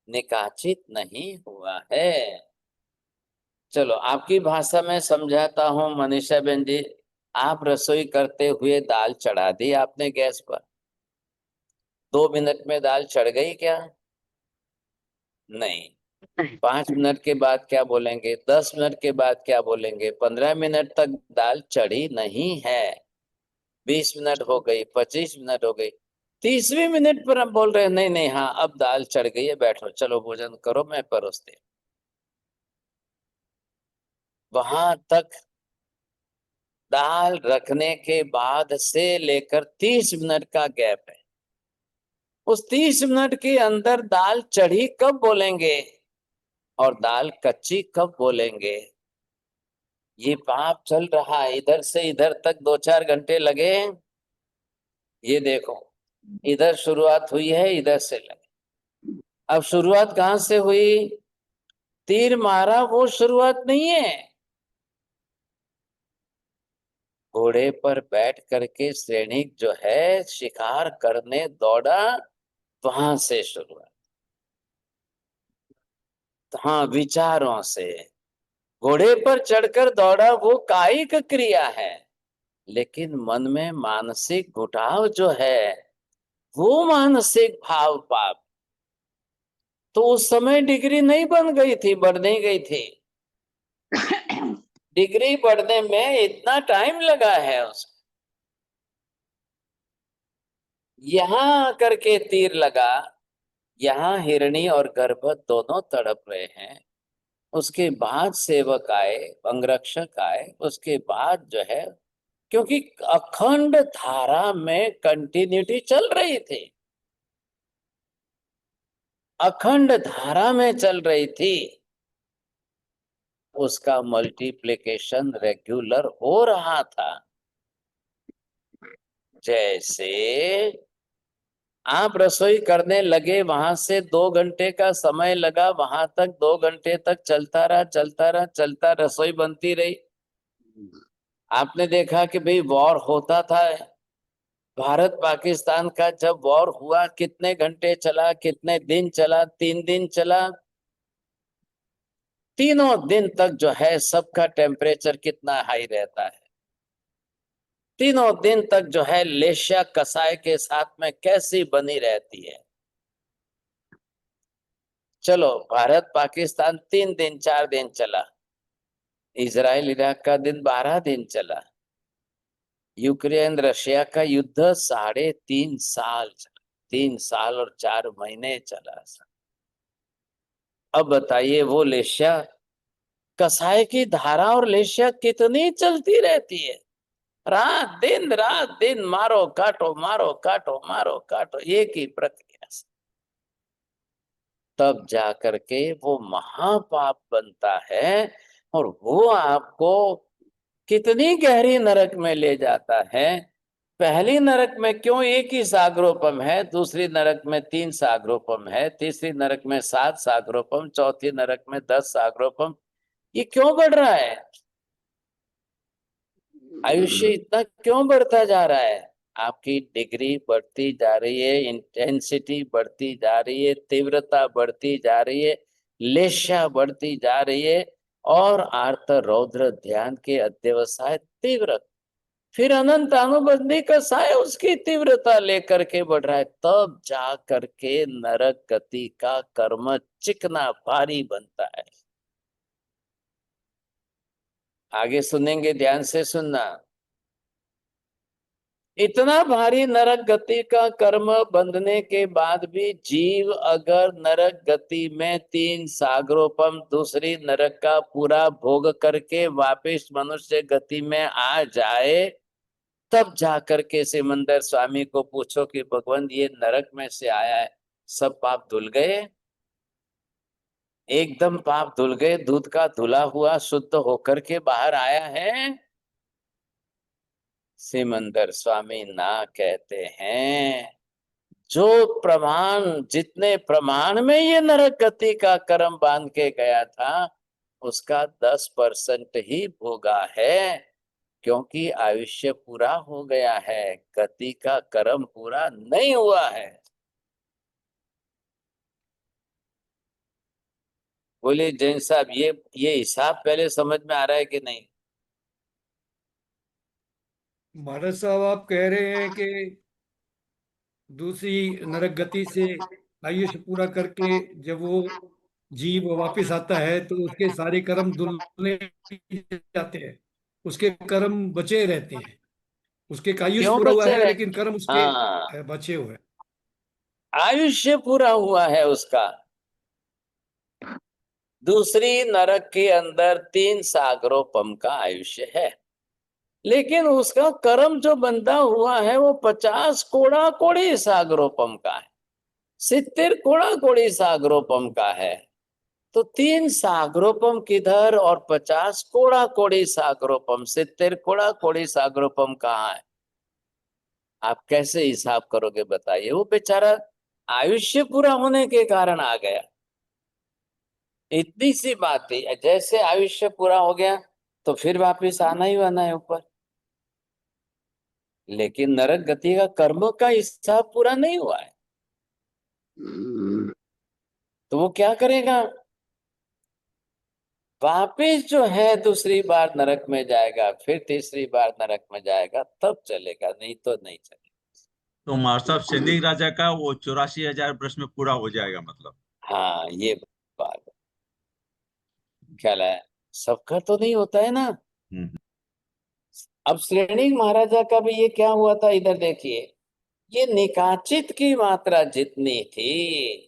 Speaker 2: निकाचित नहीं हुआ है। चलो आपकी भाषा में समझाता हूँ मनीषा बहन जी। आप रसोई करते हुए दाल चढ़ा दी आपने गैस पर, 2 मिनट में दाल चढ़ गई क्या? नहीं। 5 मिनट के बाद क्या बोलेंगे? 10 मिनट के बाद क्या बोलेंगे? 15 मिनट तक दाल चढ़ी नहीं है। 20 मिनट हो गई, 25 मिनट हो गई, 30वें मिनट पर हम बोल रहे हैं नहीं नहीं, हाँ अब दाल चढ़ गई है, बैठो चलो भोजन करो, मैं परोसते। वहां तक दाल रखने के बाद से लेकर 30 मिनट का गैप है। उस 30 मिनट के अंदर दाल चढ़ी कब बोलेंगे और दाल कच्ची कब बोलेंगे? ये पाप चल रहा है, इधर से इधर तक 2-4 घंटे लगे। ये देखो, इधर शुरुआत हुई है, इधर से लगे। अब शुरुआत कहां से हुई? तीर मारा वो शुरुआत नहीं है। घोड़े पर बैठ करके सैनिक जो है शिकार करने दौड़ा, वहां से शुरुआत। हाँ, विचारों से घोड़े पर चढ़कर दौड़ा वो कायिक क्रिया है, लेकिन मन में मानसिक घुटाव जो है वो मानसिक भाव पाप। तो उस समय डिग्री नहीं बन गई थी, बढ़ नहीं गई थी। डिग्री बढ़ने में इतना टाइम लगा है उसको। यहां आकर के तीर लगा, यहाँ हिरणी और गर्भ दोनों तड़प रहे हैं। उसके बाद सेवक आए, अंगरक्षक आए, उसके बाद जो है, क्योंकि अखंड धारा में कंटिन्यूटी चल रही थी, अखंड धारा में चल रही थी, उसका मल्टीप्लिकेशन रेगुलर हो रहा था। जैसे आप रसोई करने लगे, वहां से 2 घंटे का समय लगा, वहां तक 2 घंटे तक चलता रहा चलता रहा चलता, रसोई बनती रही। आपने देखा कि भाई वॉर होता था, भारत पाकिस्तान का जब वॉर हुआ कितने घंटे चला, कितने दिन चला? 3 दिन चला। तीनों दिन तक जो है सबका टेम्परेचर कितना हाई रहता है। तीनों दिन तक जो है लेशिया कसाय के साथ में कैसी बनी रहती है। चलो भारत पाकिस्तान 3 दिन 4 दिन चला, इजराइल इराक का दिन 12 दिन चला, यूक्रेन रशिया का युद्ध 3.5 साल चला, 3 साल और 4 महीने चला। अब बताइए वो लेशिया कसाय की धारा और लेशिया कितनी चलती रहती है, रात दिन मारो काटो मारो काटो मारो काटो, एक ही प्रक्रिया से। तब जा करके वो महापाप बनता है और वो आपको कितनी गहरी नरक में ले जाता है। पहली नरक में क्यों एक ही सागरोपम है, दूसरी नरक में 3 सागरोपम है, तीसरी नरक में 7 सागरोपम, चौथी नरक में 10 सागरोपम? ये क्यों बढ़ रहा है? आयुष्य इतना क्यों बढ़ता जा रहा है? आपकी डिग्री बढ़ती जा रही है, इंटेंसिटी बढ़ती जा रही है, तीव्रता बढ़ती जा रही है, लेशा बढ़ती जा रही है, और आर्त रौद्र ध्यान के अध्यवसाय तीव्र, फिर अनंत अनुबंधी का साय उसकी तीव्रता लेकर के बढ़ रहा है। तब जा करके नरक गति का कर्म चिकना भारी बनता है। आगे सुनेंगे, ध्यान से सुनना। इतना भारी नरक गति का कर्म बंधने के बाद भी जीव अगर नरक गति में 3 सागरोपम दूसरी नरक का पूरा भोग करके वापिस मनुष्य गति में आ जाए, तब जाकर के सिमंदर स्वामी को पूछो कि भगवान ये नरक में से आया है, सब पाप धुल गए? एकदम पाप धुल गए, दूध का धुला हुआ शुद्ध होकर के बाहर आया है? सिमंदर स्वामी ना कहते हैं, जो प्रमाण, जितने प्रमाण में ये नरक गति का कर्म बांध के गया था उसका 10% ही भोगा है, क्योंकि आयुष्य पूरा हो गया है, गति का कर्म पूरा नहीं हुआ है। बोले जैन साहब, ये हिसाब पहले समझ में आ रहा है कि नहीं?
Speaker 12: महाराज साहब, आप कह रहे हैं कि दूसरी नरक गति से आयुष्य पूरा करके जब वो जीव वापस आता है तो उसके सारे कर्म धुलने जाते हैं, उसके कर्म बचे रहते हैं। उसके का आयुष्य
Speaker 2: क्यों
Speaker 12: पूरा हुआ
Speaker 2: बचे
Speaker 12: है
Speaker 2: रहे?
Speaker 12: लेकिन कर्म उसके
Speaker 2: हाँ,
Speaker 12: बचे हुए हैं।
Speaker 2: आयुष्य पूरा हुआ है उसका। दूसरी नरक के अंदर 3 सागरोपम का आयुष्य है, लेकिन उसका कर्म जो बंधा हुआ है वो 50 कोड़ा कोड़ी सागरोपम का है, 70 कोड़ा कोड़ी सागरोपम का है। तो 3 सागरोपम किधर और 50 कोड़ा कोड़ी सागरोपम, 70 कोड़ा कोड़ी सागरोपम कहाँ है? आप कैसे हिसाब करोगे बताइए? वो बेचारा आयुष्य पूरा होने के कारण आ गया। इतनी सी बात थी, जैसे आयुष्य पूरा हो गया तो फिर वापिस आना ही आना है ऊपर। लेकिन नरक गति का कर्म का हिसाब पूरा नहीं हुआ है, तो वो क्या करेगा? वापिस जो है दूसरी बार नरक में जाएगा, फिर तीसरी बार नरक में जाएगा, तब चलेगा, नहीं तो नहीं चलेगा।
Speaker 4: तो महाराज साहब, सैनिक राजा का वो 84,000 वर्ष में पूरा हो जाएगा मतलब?
Speaker 2: हाँ, ये बात ख्याल है, सबका तो नहीं होता है ना। अब श्रेणी महाराजा का भी ये क्या हुआ था, इधर देखिए, ये निकाचित की मात्रा जितनी थी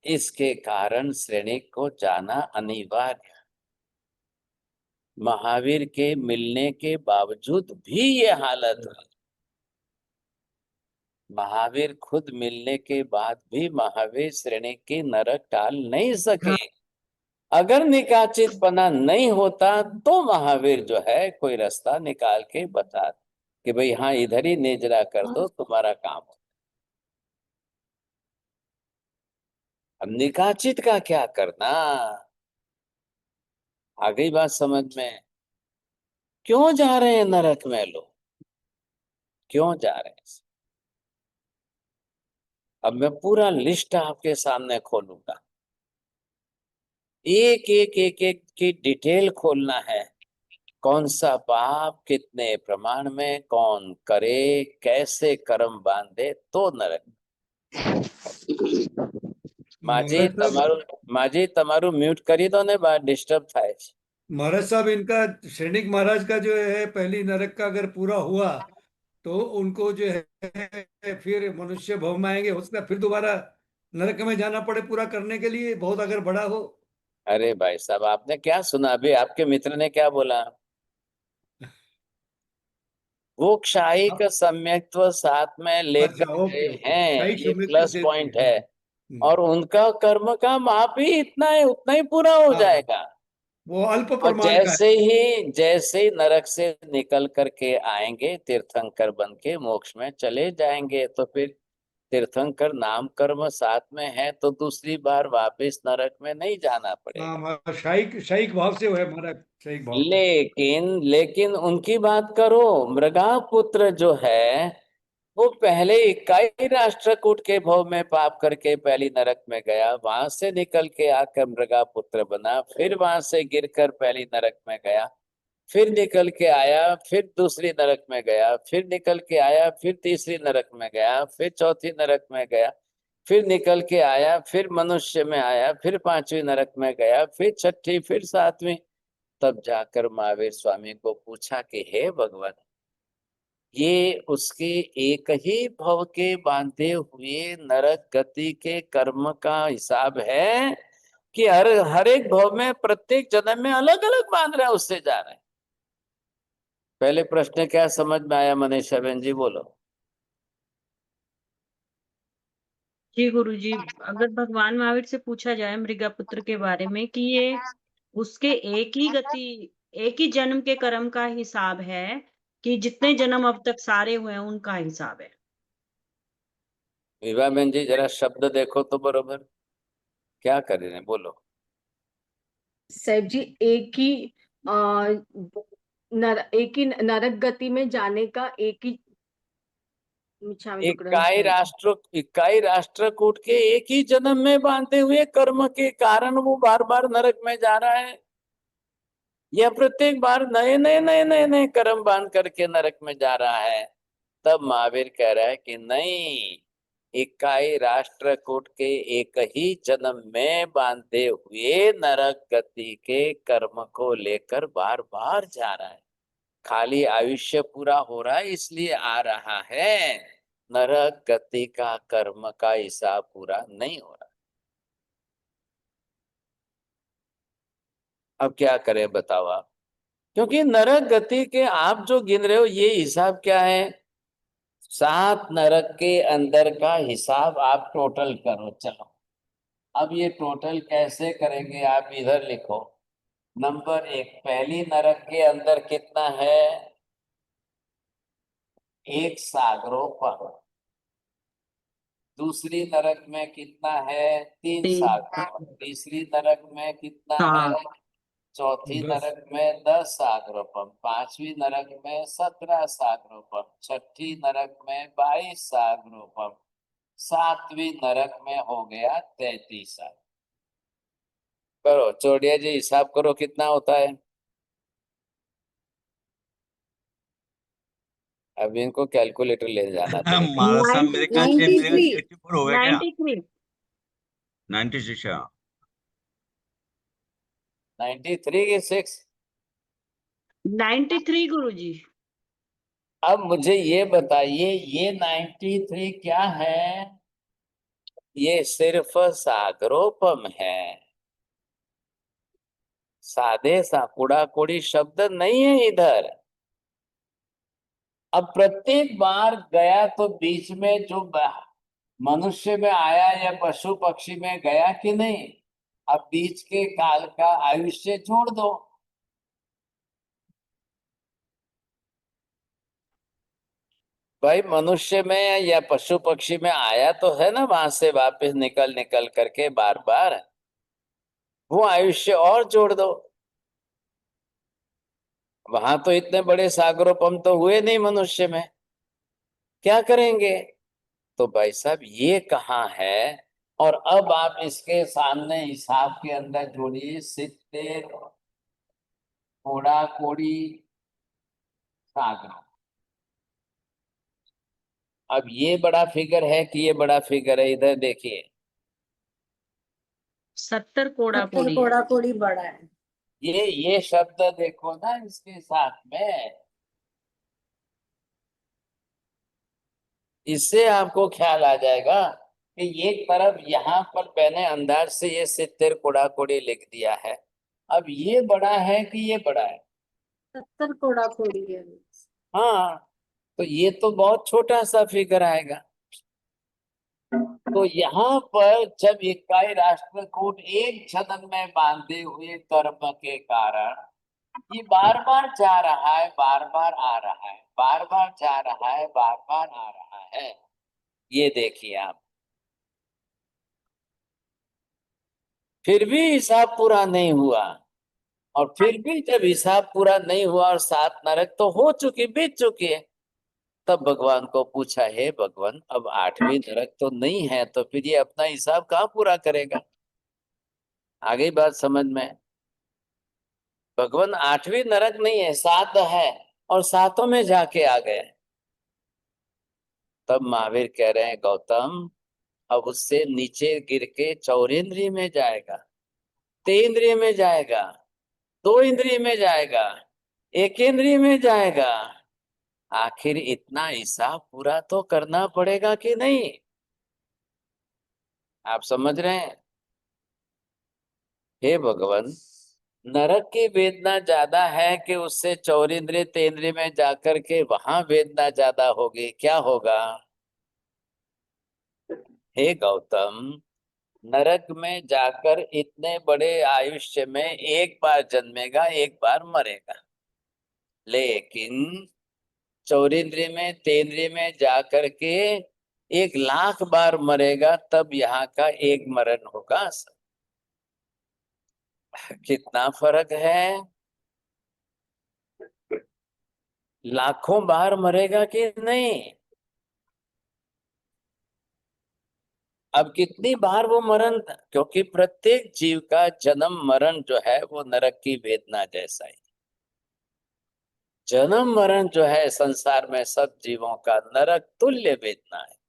Speaker 2: इसके कारण श्रेणी को जाना अनिवार्य। महावीर के मिलने के बावजूद भी ये हालत हुई। महावीर खुद मिलने के बाद भी महावीर श्रेणी की नरक टाल नहीं सके। अगर निकाचित बना नहीं होता तो महावीर जो है कोई रास्ता निकाल के बता कि भाई हाँ इधर ही नेजरा कर दो, तुम्हारा काम हो। अब निकाचित का क्या करना? आ गई बात समझ में? क्यों जा रहे हैं नरक में लोग? क्यों जा रहे हैं? अब मैं पूरा लिस्ट आपके सामने खोलूंगा, एक एक एक एक की डिटेल खोलना है। कौन सा पाप कितने प्रमाण में कौन करे, कैसे कर्म बांधे तो नरक। माजी તમારું म्यूट કરી दो ने, बात डिस्टर्ब થાય છે।
Speaker 12: महाराज साहब, इनका सैनिक महाराज का जो है पहली नरक का अगर पूरा हुआ तो उनको जो है फिर मनुष्य भव में आएंगे, हो सकता है फिर दोबारा नरक में जाना पड़े पूरा करने के लिए, बहुत अगर बड़ा हो।
Speaker 2: अरे भाई साहब, आपने क्या सुना अभी? आपके मित्र ने क्या बोला? वो क्षाई का सम्यक्त्व साथ में लेकर
Speaker 12: अच्छा,
Speaker 2: गए
Speaker 12: ओके ओके,
Speaker 2: हैं,
Speaker 12: शाही
Speaker 2: ये
Speaker 12: सम्यक
Speaker 2: प्लस
Speaker 12: देते
Speaker 2: पॉइंट
Speaker 12: हैं।
Speaker 2: है। और उनका कर्म का माप ही इतना है, उतना ही पूरा हो
Speaker 12: हाँ,
Speaker 2: जाएगा।
Speaker 12: वो अल्प
Speaker 2: और
Speaker 12: प्रमाण का है।
Speaker 2: जैसे ही नरक से निकल करके आएंगे, तीर्थंकर बन के मोक्ष में चले जाएंगे। तो फिर तीर्थंकर नाम कर्म साथ में है, तो दूसरी बार वापस नरक में नहीं जाना पड़ेगा।
Speaker 12: हाँ, हमारा शाही भाव से है, हमारा शाही भाव से।
Speaker 2: लेकिन उनकी बात करो, मृगापुत्र जो है वो पहले इकाई राष्ट्रकूट के भव में पाप करके पहली नरक में गया, वहां से निकल के आकर मृगापुत्र बना, फिर वहां से गिरकर पहली नरक में गया, फिर निकल के आया, फिर दूसरी नरक में गया, फिर निकल के आया, फिर तीसरी नरक में गया, फिर चौथी नरक में गया, फिर निकल के आया, फिर मनुष्य में आया, फिर पांचवी नरक में गया, फिर छठी, फिर सातवीं। तब जाकर महावीर स्वामी को पूछा कि हे भगवान, ये उसके एक ही भव के बांधे हुए नरक गति के कर्म का हिसाब है कि हर एक भव में प्रत्येक जन्म में अलग अलग बांध रहा है, उससे जा रहा है? पहले प्रश्न क्या समझ में आया मनीषा बहन जी, बोलो।
Speaker 3: जी गुरुजी, अगर भगवान महावीर से पूछा जाए मृगापुत्र के बारे में कि ये उसके एक ही जन्म के कर्म का हिसाब है कि जितने जन्म अब तक सारे हुए हैं उनका हिसाब है?
Speaker 2: विभा बहन जी, जरा शब्द देखो तो बरोबर क्या कर रहे हैं, बोलो।
Speaker 13: साहब जी, एक ही नरक गति में जाने का एक ही
Speaker 2: इकाई राष्ट्रकूट के एक ही जन्म में बांधे हुए कर्म के कारण वो बार बार नरक में जा रहा है, या प्रत्येक बार नए नए नए नए नए कर्म बांध करके नरक में जा रहा है? तब महावीर कह रहा है कि नहीं, इकाई राष्ट्रकूट के एक ही जन्म में बांधे हुए नरक गति के कर्म को लेकर बार बार जा रहा है। खाली आयुष्य पूरा हो रहा है इसलिए आ रहा है, नरक गति का कर्म का हिसाब पूरा नहीं हो रहा। अब क्या करें बताओ आप? क्योंकि नरक गति के आप जो गिन रहे हो ये हिसाब क्या है? 7 नरक के अंदर का हिसाब आप टोटल करो। चलो, अब ये टोटल कैसे करेंगे? आप इधर लिखो। नंबर 1, पहली नरक के अंदर कितना है? 1 सागरोपम। दूसरी नरक में कितना है? 3 सागरोपम। तीसरी नरक में कितना है? चौथी
Speaker 12: 10।
Speaker 2: नरक में 10 सागरोपम। पांचवी नरक में 17 सागरोपम। छठी नरक में 22 सागरोपम। सातवीं नरक में हो गया 33 साग। करो चौड़िया जी, हिसाब करो कितना होता है। अब इनको कैलकुलेटर ले जाना पड़ेगा।
Speaker 4: महाराज साहब, मेरे ख्याल से मेरे 84 हो गया क्या?
Speaker 3: 93
Speaker 4: 96।
Speaker 2: 93 की 6।
Speaker 3: 93 गुरुजी।
Speaker 2: अब मुझे ये बताइए, ये 93 क्या है? ये सिर्फ सागरोपम है, सादे सा कूड़ा कोड़ी शब्द नहीं है इधर। अब प्रत्येक बार गया तो बीच में जो मनुष्य में आया या पशु पक्षी में गया कि नहीं? अब बीच के काल का आयुष्य जोड़ दो। भाई मनुष्य में या पशु पक्षी में आया तो है ना, वहां से वापस निकल निकल करके बार बार, वो आयुष्य और जोड़ दो। वहां तो इतने बड़े सागरोपम तो हुए नहीं मनुष्य में। क्या करेंगे? तो भाई साहब ये कहाँ है? और अब आप इसके सामने हिसाब के अंदर जोड़िए 70 कोड़ा कोड़ी सागर। अब ये बड़ा फिगर है कि ये बड़ा फिगर है? इधर देखिए,
Speaker 3: 70 कोड़ा
Speaker 10: 70
Speaker 3: कोड़ी है।
Speaker 10: कोड़ा कोड़ी बड़ा है।
Speaker 2: ये शब्द देखो ना इसके साथ में, इससे आपको ख्याल आ जाएगा कि एक तरफ यहाँ पर मैंने अंदाज से ये 70 कोड़ा कोड़ी लिख दिया है। अब ये बड़ा है कि ये बड़ा है?
Speaker 10: 70 कोड़ा कोड़ी है।
Speaker 2: हाँ, तो ये तो बहुत छोटा सा फिगर आएगा। तो यहाँ पर जब इकाई राष्ट्रकूट एक छदन में बांधे हुए कर्म के कारण ये बार बार जा रहा है, बार बार आ रहा है, बार बार जा रहा है, बार बार आ रहा है। ये देखिए आप, फिर भी हिसाब पूरा नहीं हुआ। और फिर भी जब हिसाब पूरा नहीं हुआ और 7 नरक तो हो चुकी, बीत चुकी है, तब भगवान को पूछा, हे भगवान अब 8वीं नरक तो नहीं है, तो फिर ये अपना हिसाब कहाँ पूरा करेगा? आ गई बात समझ में? भगवान 8वीं नरक नहीं है, 7 है, और 7 में जाके आ गए। तब महावीर कह रहे हैं, गौतम अब उससे नीचे गिर के 4 इंद्रिय में जाएगा, 3 इंद्रिय में जाएगा, 2 इंद्रिय में जाएगा, 1 इंद्रिय में जाएगा। आखिर इतना हिसाब पूरा तो करना पड़ेगा कि नहीं? आप समझ रहे हैं? हे भगवान, नरक की वेदना ज्यादा है कि उससे 4 इंद्रिय 3 इंद्रिय में जाकर के वहां वेदना ज्यादा होगी? क्या होगा? हे गौतम, नरक में जाकर इतने बड़े आयुष्य में एक बार जन्मेगा, एक बार मरेगा, लेकिन 4 इंद्रिय में 3 इंद्रिय में जाकर के 1,00,000 बार मरेगा, तब यहाँ का एक मरण होगा। कितना फर्क है? लाखों बार मरेगा कि नहीं? अब कितनी बार वो मरण, क्योंकि प्रत्येक जीव का जन्म मरण जो है वो नरक की वेदना जैसा है। जन्म मरण जो है संसार में सब जीवों का नरक तुल्य वेदना है।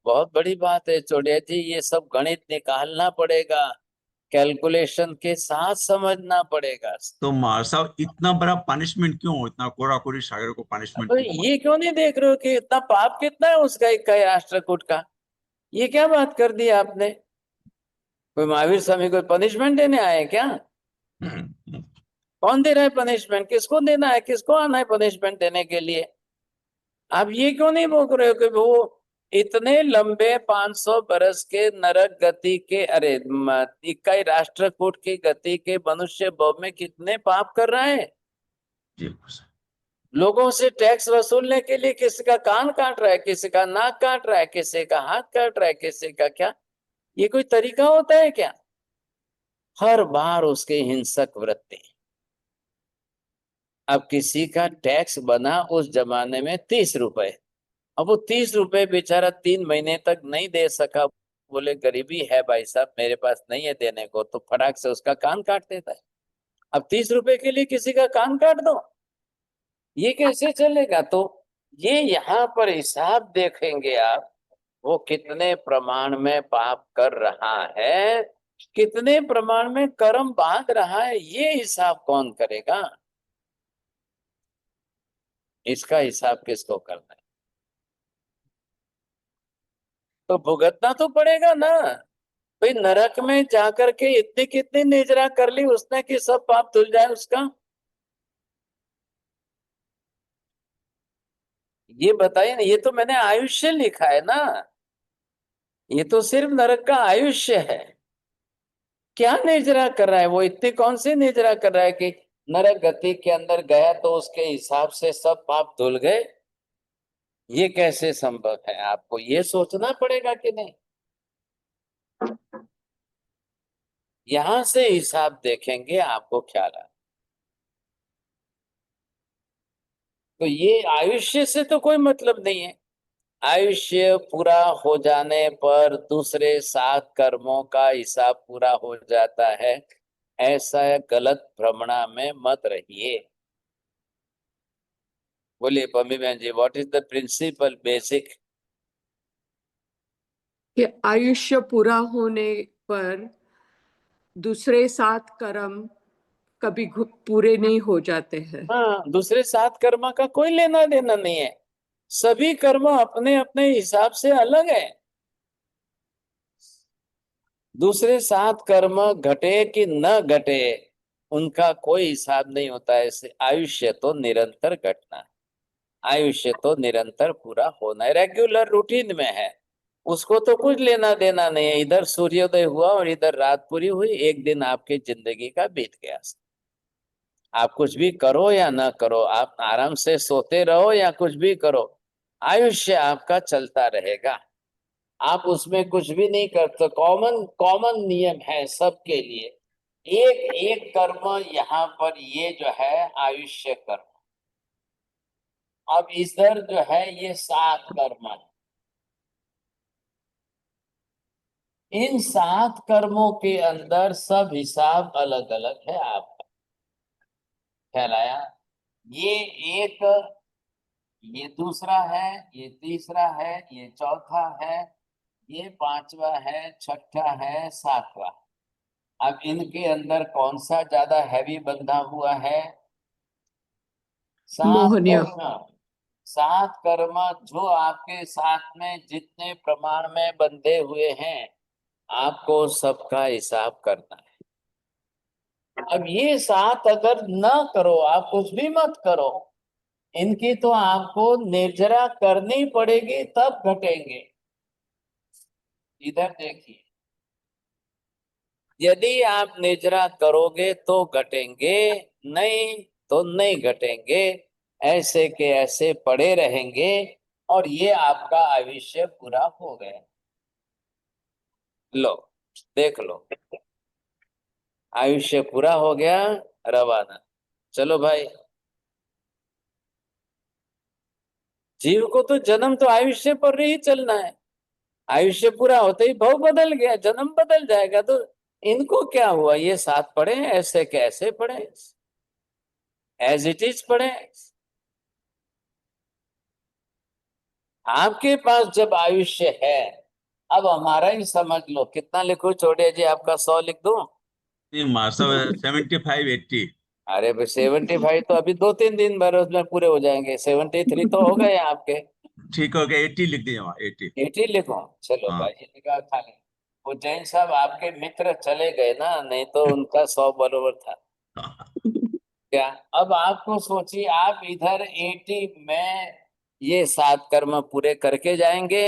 Speaker 2: बहुत बड़ी बात है चौड़िया जी, ये सब गणित निकालना पड़ेगा, कैलकुलेशन के साथ समझना पड़ेगा।
Speaker 4: तो महाराज साहब इतना बड़ा पनिशमेंट क्यों, इतना कोड़ा कोड़ी सागर को पनिशमेंट
Speaker 2: तो
Speaker 4: क्यों?
Speaker 2: ये क्यों नहीं देख रहे हो कि इतना पाप कितना है उसका, इक्का राष्ट्रकूट का? ये क्या बात कर दी आपने? कोई महावीर स्वामी कोई पनिशमेंट देने आए हैं क्या? कौन दे रहा है पनिशमेंट? किसको देना है? किसको आना है पनिशमेंट देने के लिए? आप ये क्यों नहीं बोल रहे हो कि वो इतने लंबे 500 बरस के नरक गति के, अरे इक्काई राष्ट्रकूट की गति के मनुष्य भव में कितने पाप कर रहा है? लोगों से टैक्स वसूलने के लिए किसी का कान काट रहा है, किसी का नाक काट रहा है, किसी का हाथ काट रहा है, किसी का क्या? ये कोई तरीका होता है क्या? हर बार उसके हिंसक वृत्ति। अब किसी का टैक्स बना उस जमाने में 30 रुपए, अब वो 30 रुपए बेचारा 3 महीने तक नहीं दे सका, बोले गरीबी है भाई साहब मेरे पास नहीं है देने को, तो फटाक से उसका कान काट देता है। अब 30 रुपए के लिए किसी का कान काट दो, ये कैसे चलेगा? तो ये यहाँ पर हिसाब देखेंगे आप, वो कितने प्रमाण में पाप कर रहा है, कितने प्रमाण में कर्म बांध रहा है, ये हिसाब कौन करेगा? इसका हिसाब किसको करना है? तो भुगतना तो पड़ेगा ना भाई। नरक में जाकर के इतनी कितनी निजरा कर ली उसने कि सब पाप धुल जाए उसका? ये बताइए ना, ये तो मैंने आयुष्य लिखा है ना, ये तो सिर्फ नरक का आयुष्य है। क्या निजरा कर रहा है वो? इतनी कौन सी निजरा कर रहा है कि नरक गति के अंदर गया तो उसके हिसाब से सब पाप धुल गए? ये कैसे संभव है? आपको ये सोचना पड़ेगा कि नहीं? यहां से हिसाब देखेंगे आपको ख्याल आए। तो ये आयुष्य से तो कोई मतलब नहीं है। आयुष्य पूरा हो जाने पर दूसरे 7 कर्मों का हिसाब पूरा हो जाता है, ऐसा गलत भ्रमणा में मत रहिए। बोलिए पम्मी बहन ji, what is the principle basic?
Speaker 5: कि आयुष्य पूरा होने पर दूसरे 7 कर्म कभी पूरे नहीं हो जाते हैं।
Speaker 2: हाँ, दूसरे 7 कर्म का कोई लेना देना नहीं है। सभी कर्म अपने अपने हिसाब से अलग है। दूसरे 7 कर्म घटे कि न घटे, उनका कोई हिसाब नहीं होता है। ऐसे आयुष्य तो निरंतर घटना है, आयुष्य तो निरंतर पूरा होना है, रेगुलर रूटीन में है। उसको तो कुछ लेना देना नहीं है। इधर सूर्योदय हुआ और इधर रात पूरी हुई, एक दिन आपकी जिंदगी का बीत गया। आप कुछ भी करो या ना करो, आप आराम से सोते रहो या कुछ भी करो, आयुष्य आपका चलता रहेगा। आप उसमें कुछ भी नहीं करते। कॉमन कॉमन नियम है सबके लिए। एक एक कर्म यहाँ पर ये जो है आयुष्य कर्म। अब इधर जो है ये 7 कर्म है। इन 7 कर्मों के अंदर सब हिसाब अलग अलग है आपका। ख्याल आया? ये एक, ये दूसरा है, ये तीसरा है, ये चौथा है, ये 5वां है, छठा है, 7वां। अब इनके अंदर कौन सा ज्यादा हैवी बंधा हुआ है? 7
Speaker 5: मोहनीय।
Speaker 2: कर्म। 7 कर्म जो आपके साथ में जितने प्रमाण में बंधे हुए हैं, आपको सबका हिसाब करना है। अब ये 7 अगर न करो, आप कुछ भी मत करो, इनकी तो आपको निर्जरा करनी पड़ेगी, तब घटेंगे। इधर देखिए, यदि आप निर्जरा करोगे तो घटेंगे, नहीं तो नहीं घटेंगे। ऐसे के ऐसे पड़े रहेंगे और ये आपका आयुष्य पूरा हो गया। लो देख लो, आयुष्य पूरा हो गया, रवाना। चलो भाई, जीव को तो जन्म तो आयुष्य पर ही चलना है। आयुष्य पूरा होते ही भव बदल गया, जन्म बदल जाएगा। तो इनको क्या हुआ? ये 7 पढ़े, ऐसे कैसे पढ़े, एज इट इज पढ़े। आपके पास जब आयुष्य है, अब हमारा ही समझ लो। कितना लिखो छोड़िए जी, आपका 100 लिख दूं?
Speaker 4: नहीं मास्टर 75 80।
Speaker 2: अरे भाई 75 तो अभी 2-3 दिन भर उसमें पूरे हो जाएंगे। 73 तो हो गए आपके।
Speaker 4: ठीक हो गया, 80 लिख दिए वहाँ 80।
Speaker 2: 80 लिखो? चलो
Speaker 4: हाँ।
Speaker 2: भाई, ये लिखा खाली। वो जैन साहब आपके मित्र चले गए ना, नहीं तो उनका 100 बराबर था क्या? अब आपको सोचिए, आप इधर 80 में ये 7 कर्म पूरे करके जाएंगे।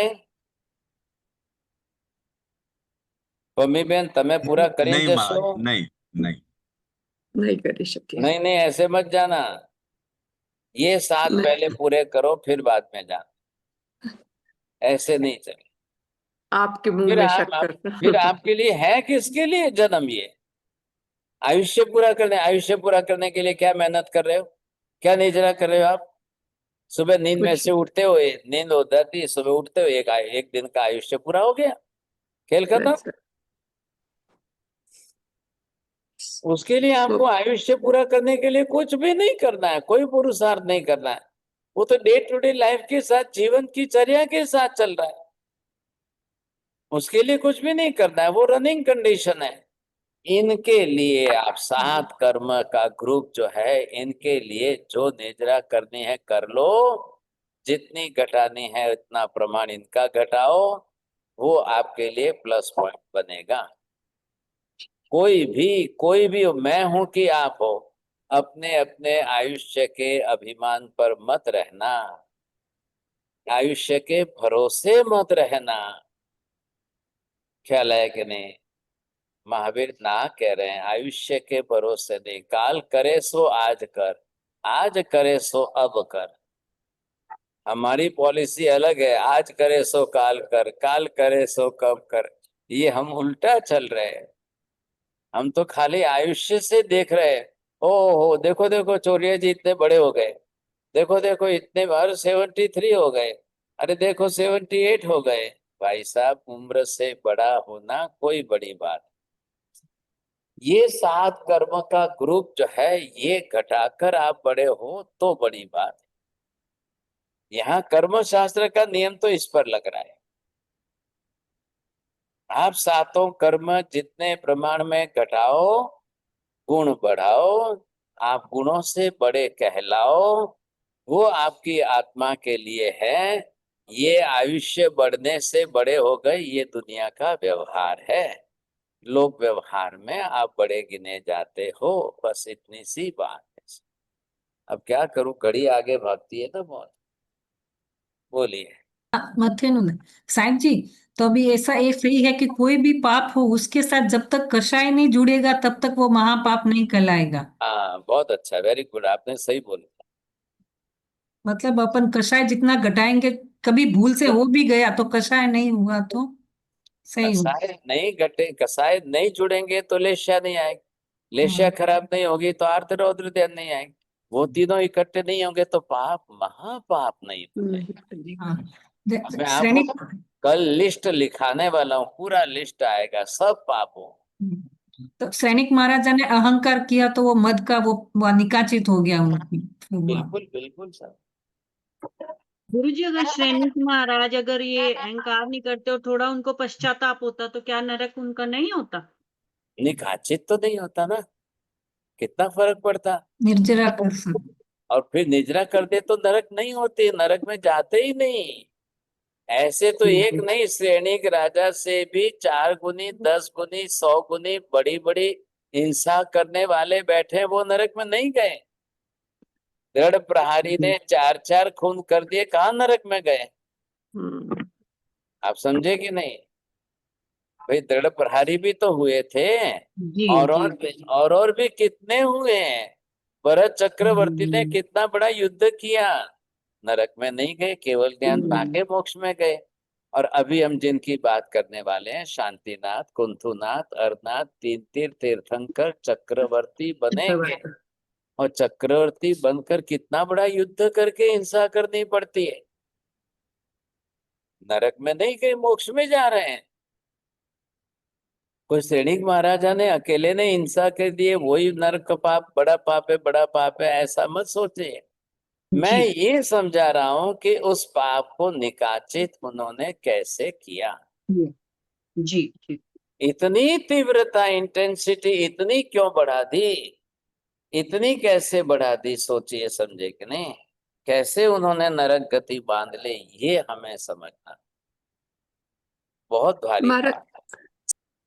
Speaker 2: पम्मी बहन तमें पूरा करी
Speaker 4: नहीं
Speaker 2: जशो?
Speaker 4: नहीं नहीं
Speaker 5: नहीं कर सके।
Speaker 2: नहीं नहीं, ऐसे मत जाना। ये 7
Speaker 5: नहीं।
Speaker 2: पहले पूरे करो, फिर बाद में जाना। ऐसे नहीं चले।
Speaker 5: आपके मुंह
Speaker 2: फिर
Speaker 5: में
Speaker 2: आप
Speaker 5: शक्कर।
Speaker 2: फिर आपके लिए है किसके लिए जन्म? ये आयुष्य पूरा करने। आयुष्य पूरा करने के लिए क्या मेहनत कर रहे हो? क्या निजरा कर रहे हो आप? सुबह नींद में
Speaker 5: कुछ
Speaker 2: से उठते हो, नींद हो जाती है, सुबह उठते हो, एक दिन का आयुष्य पूरा हो गया, खेल खत्म। उसके लिए आपको आयुष्य पूरा करने के लिए कुछ भी नहीं करना है, कोई पुरुषार्थ नहीं करना है। वो तो डे टू डे लाइफ के साथ, जीवन की चर्या के साथ चल रहा है। उसके लिए कुछ भी नहीं करना है, वो रनिंग कंडीशन है। इनके लिए आप 7 कर्म का ग्रुप जो है, इनके लिए जो निजरा करनी है कर लो। जितनी घटानी है उतना प्रमाण इनका घटाओ, वो आपके लिए प्लस पॉइंट बनेगा। कोई भी हो, मैं हूं कि आप हो, अपने अपने आयुष्य के अभिमान पर मत रहना, आयुष्य के भरोसे मत रहना। ख्याल है कि नहीं? महावीर ना कह रहे हैं आयुष्य के भरोसे नहीं। काल करे सो आज कर, आज करे सो अब कर। हमारी पॉलिसी अलग है, आज करे सो काल कर, काल करे सो कब कर। ये हम उल्टा चल रहे हैं। हम तो खाली आयुष्य से देख रहे हैं। ओ हो, देखो देखो चोरिया जी इतने बड़े हो गए, देखो देखो इतने बार 73 हो गए, अरे देखो 78 हो गए। भाई साहब, उम्र से बड़ा होना कोई बड़ी बात नहीं। ये 7 कर्म का ग्रुप जो है, ये घटाकर आप बड़े हो तो बड़ी बात है। यहाँ कर्म शास्त्र का नियम तो इस पर लग रहा है। आप 7 कर्म जितने प्रमाण में घटाओ, गुण बढ़ाओ, आप गुणों से बड़े कहलाओ, वो आपकी आत्मा के लिए है। ये आयुष्य बढ़ने से बड़े हो गए, ये दुनिया का व्यवहार है। लोक व्यवहार में आप बड़े गिने जाते हो, बस इतनी सी बात है। अब क्या करूं, घड़ी आगे भागती है ना बहुत। बोलिए।
Speaker 9: मथे नु साईं जी, तो अभी ऐसा ये सही है कि कोई भी पाप हो उसके साथ जब तक कषाय नहीं जुड़ेगा तब तक वो महापाप नहीं कहलाएगा।
Speaker 2: हाँ, बहुत अच्छा, वेरी गुड, आपने सही बोला।
Speaker 9: मतलब अपन कषाय जितना घटाएंगे, कभी भूल से हो भी गया तो कषाय नहीं हुआ तो सही हो।
Speaker 2: कसाय नहीं घटे, कसाय नहीं जुड़ेंगे तो लेश्या नहीं आएगी, लेश्या खराब नहीं होगी तो आर्त रौद्र ध्यान नहीं आएगी। वो तीनों इकट्ठे नहीं होंगे तो पाप महापाप नहीं होते।
Speaker 9: हाँ,
Speaker 2: मैं
Speaker 9: श्रेणी
Speaker 2: आपको कल लिस्ट लिखाने वाला हूँ, पूरा लिस्ट आएगा सब पापों।
Speaker 9: तो सैनिक महाराजा ने अहंकार किया तो वो मद का वो निकाचित हो गया उनकी।
Speaker 2: बिल्कुल बिल्कुल सर।
Speaker 3: गुरुजी, अगर श्रेणी महाराज अगर ये अहंकार नहीं करते और थोड़ा उनको पश्चाताप होता तो क्या नरक उनका नहीं होता?
Speaker 2: निकाचित तो नहीं होता ना, कितना फर्क पड़ता।
Speaker 9: निर्जरा कर सकते।
Speaker 2: और फिर निजरा कर दे तो नरक नहीं होते, नरक में जाते ही नहीं। ऐसे तो एक नहीं, श्रेणिक राजा से भी 4 गुनी 10 गुनी 100 गुनी बड़ी बड़ी हिंसा करने वाले बैठे, वो नरक में नहीं गए। दृढ़ प्रहारी ने 4 खून कर दिए, कहाँ नरक में गए? आप समझे कि नहीं? भाई दृढ़ प्रहारी भी तो हुए थे,
Speaker 3: जी
Speaker 2: और भी कितने हुए हैं। भरत चक्रवर्ती ने कितना बड़ा युद्ध किया, नरक में नहीं गए, केवल ज्ञान पाके मोक्ष में गए। और अभी हम जिनकी बात करने वाले हैं, शांतिनाथ, कुंथुनाथ, अरनाथ, 3 तीर्थंकर चक्रवर्ती बनेंगे। और चक्रवर्ती बनकर कितना बड़ा युद्ध करके हिंसा करनी पड़ती है। नरक में नहीं गए, मोक्ष में जा रहे हैं। कोई सैनिक महाराजा ने अकेले ने हिंसा कर दिए वही नरक का पाप, बड़ा पाप है, बड़ा पाप है, ऐसा मत सोचे। मैं ये समझा रहा हूं कि उस पाप को निकाचित उन्होंने कैसे किया।
Speaker 3: जी जी।
Speaker 2: इतनी तीव्रता, इंटेंसिटी इतनी क्यों बढ़ा दी, इतनी कैसे बढ़ा दी, सोचिए समझे कि नहीं। कैसे उन्होंने नरक गति बांध ली, ये हमें समझना बहुत भारी
Speaker 5: महाराज
Speaker 2: बात है।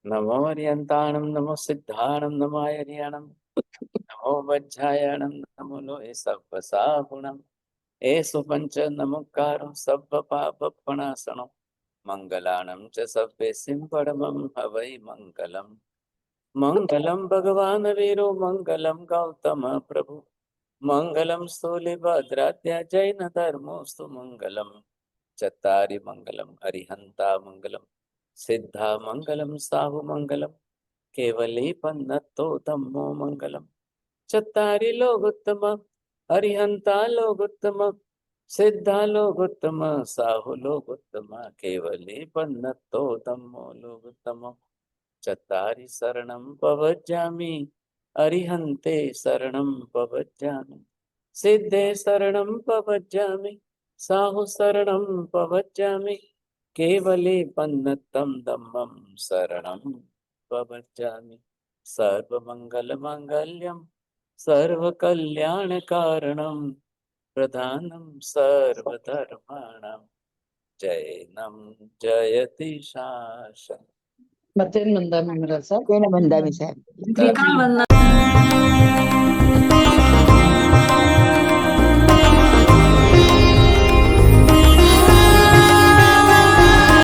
Speaker 2: नमो अर्यंताणम, नमो सिद्धाणम, नमो आयर्याणम, नमो वज्रायणम, नमो लोहे सब्ब साहुणम, एषु पंच नमोकारो सब्ब पापपणासनो, मंगलाणं च सब्बेसिं परमं हवै मंगलम्। मंगलम भगवान वीरो, मंगलम गौतम प्रभु, मंगलम स्थूलिभद्राद्या जैन धर्मोस्तु मंगलम। चत्तारि मंगलम अरिहंता मंगलम, सिद्धा मंगलम साहु मंगलम, केवली पन्नतो धम्मो मंगलम। चत्तारि लोगोत्तम, अरिहंता लोगोत्तम, सिद्धा लोगोत्तम, साहु लोगोत्तम, केवली पन्नतो धम्मो लोगोत्तम। चत्तारि शरणं पवज्जामि, अरिहन्ते शरणं पवज्जामि, सिद्धे शरणं पवज्जामि, साहु शरणं पवज्जामि, केवले पन्नतं धम्मं शरणं पवज्जामि। सर्वमङ्गलमाङ्गल्यं सर्वकल्याणकारणं, प्रधानं सर्वधर्माणां, जैनं जयति शासनम्।
Speaker 14: बचन बंदा में मेरा साहब।
Speaker 9: त्रिकाल वंदना।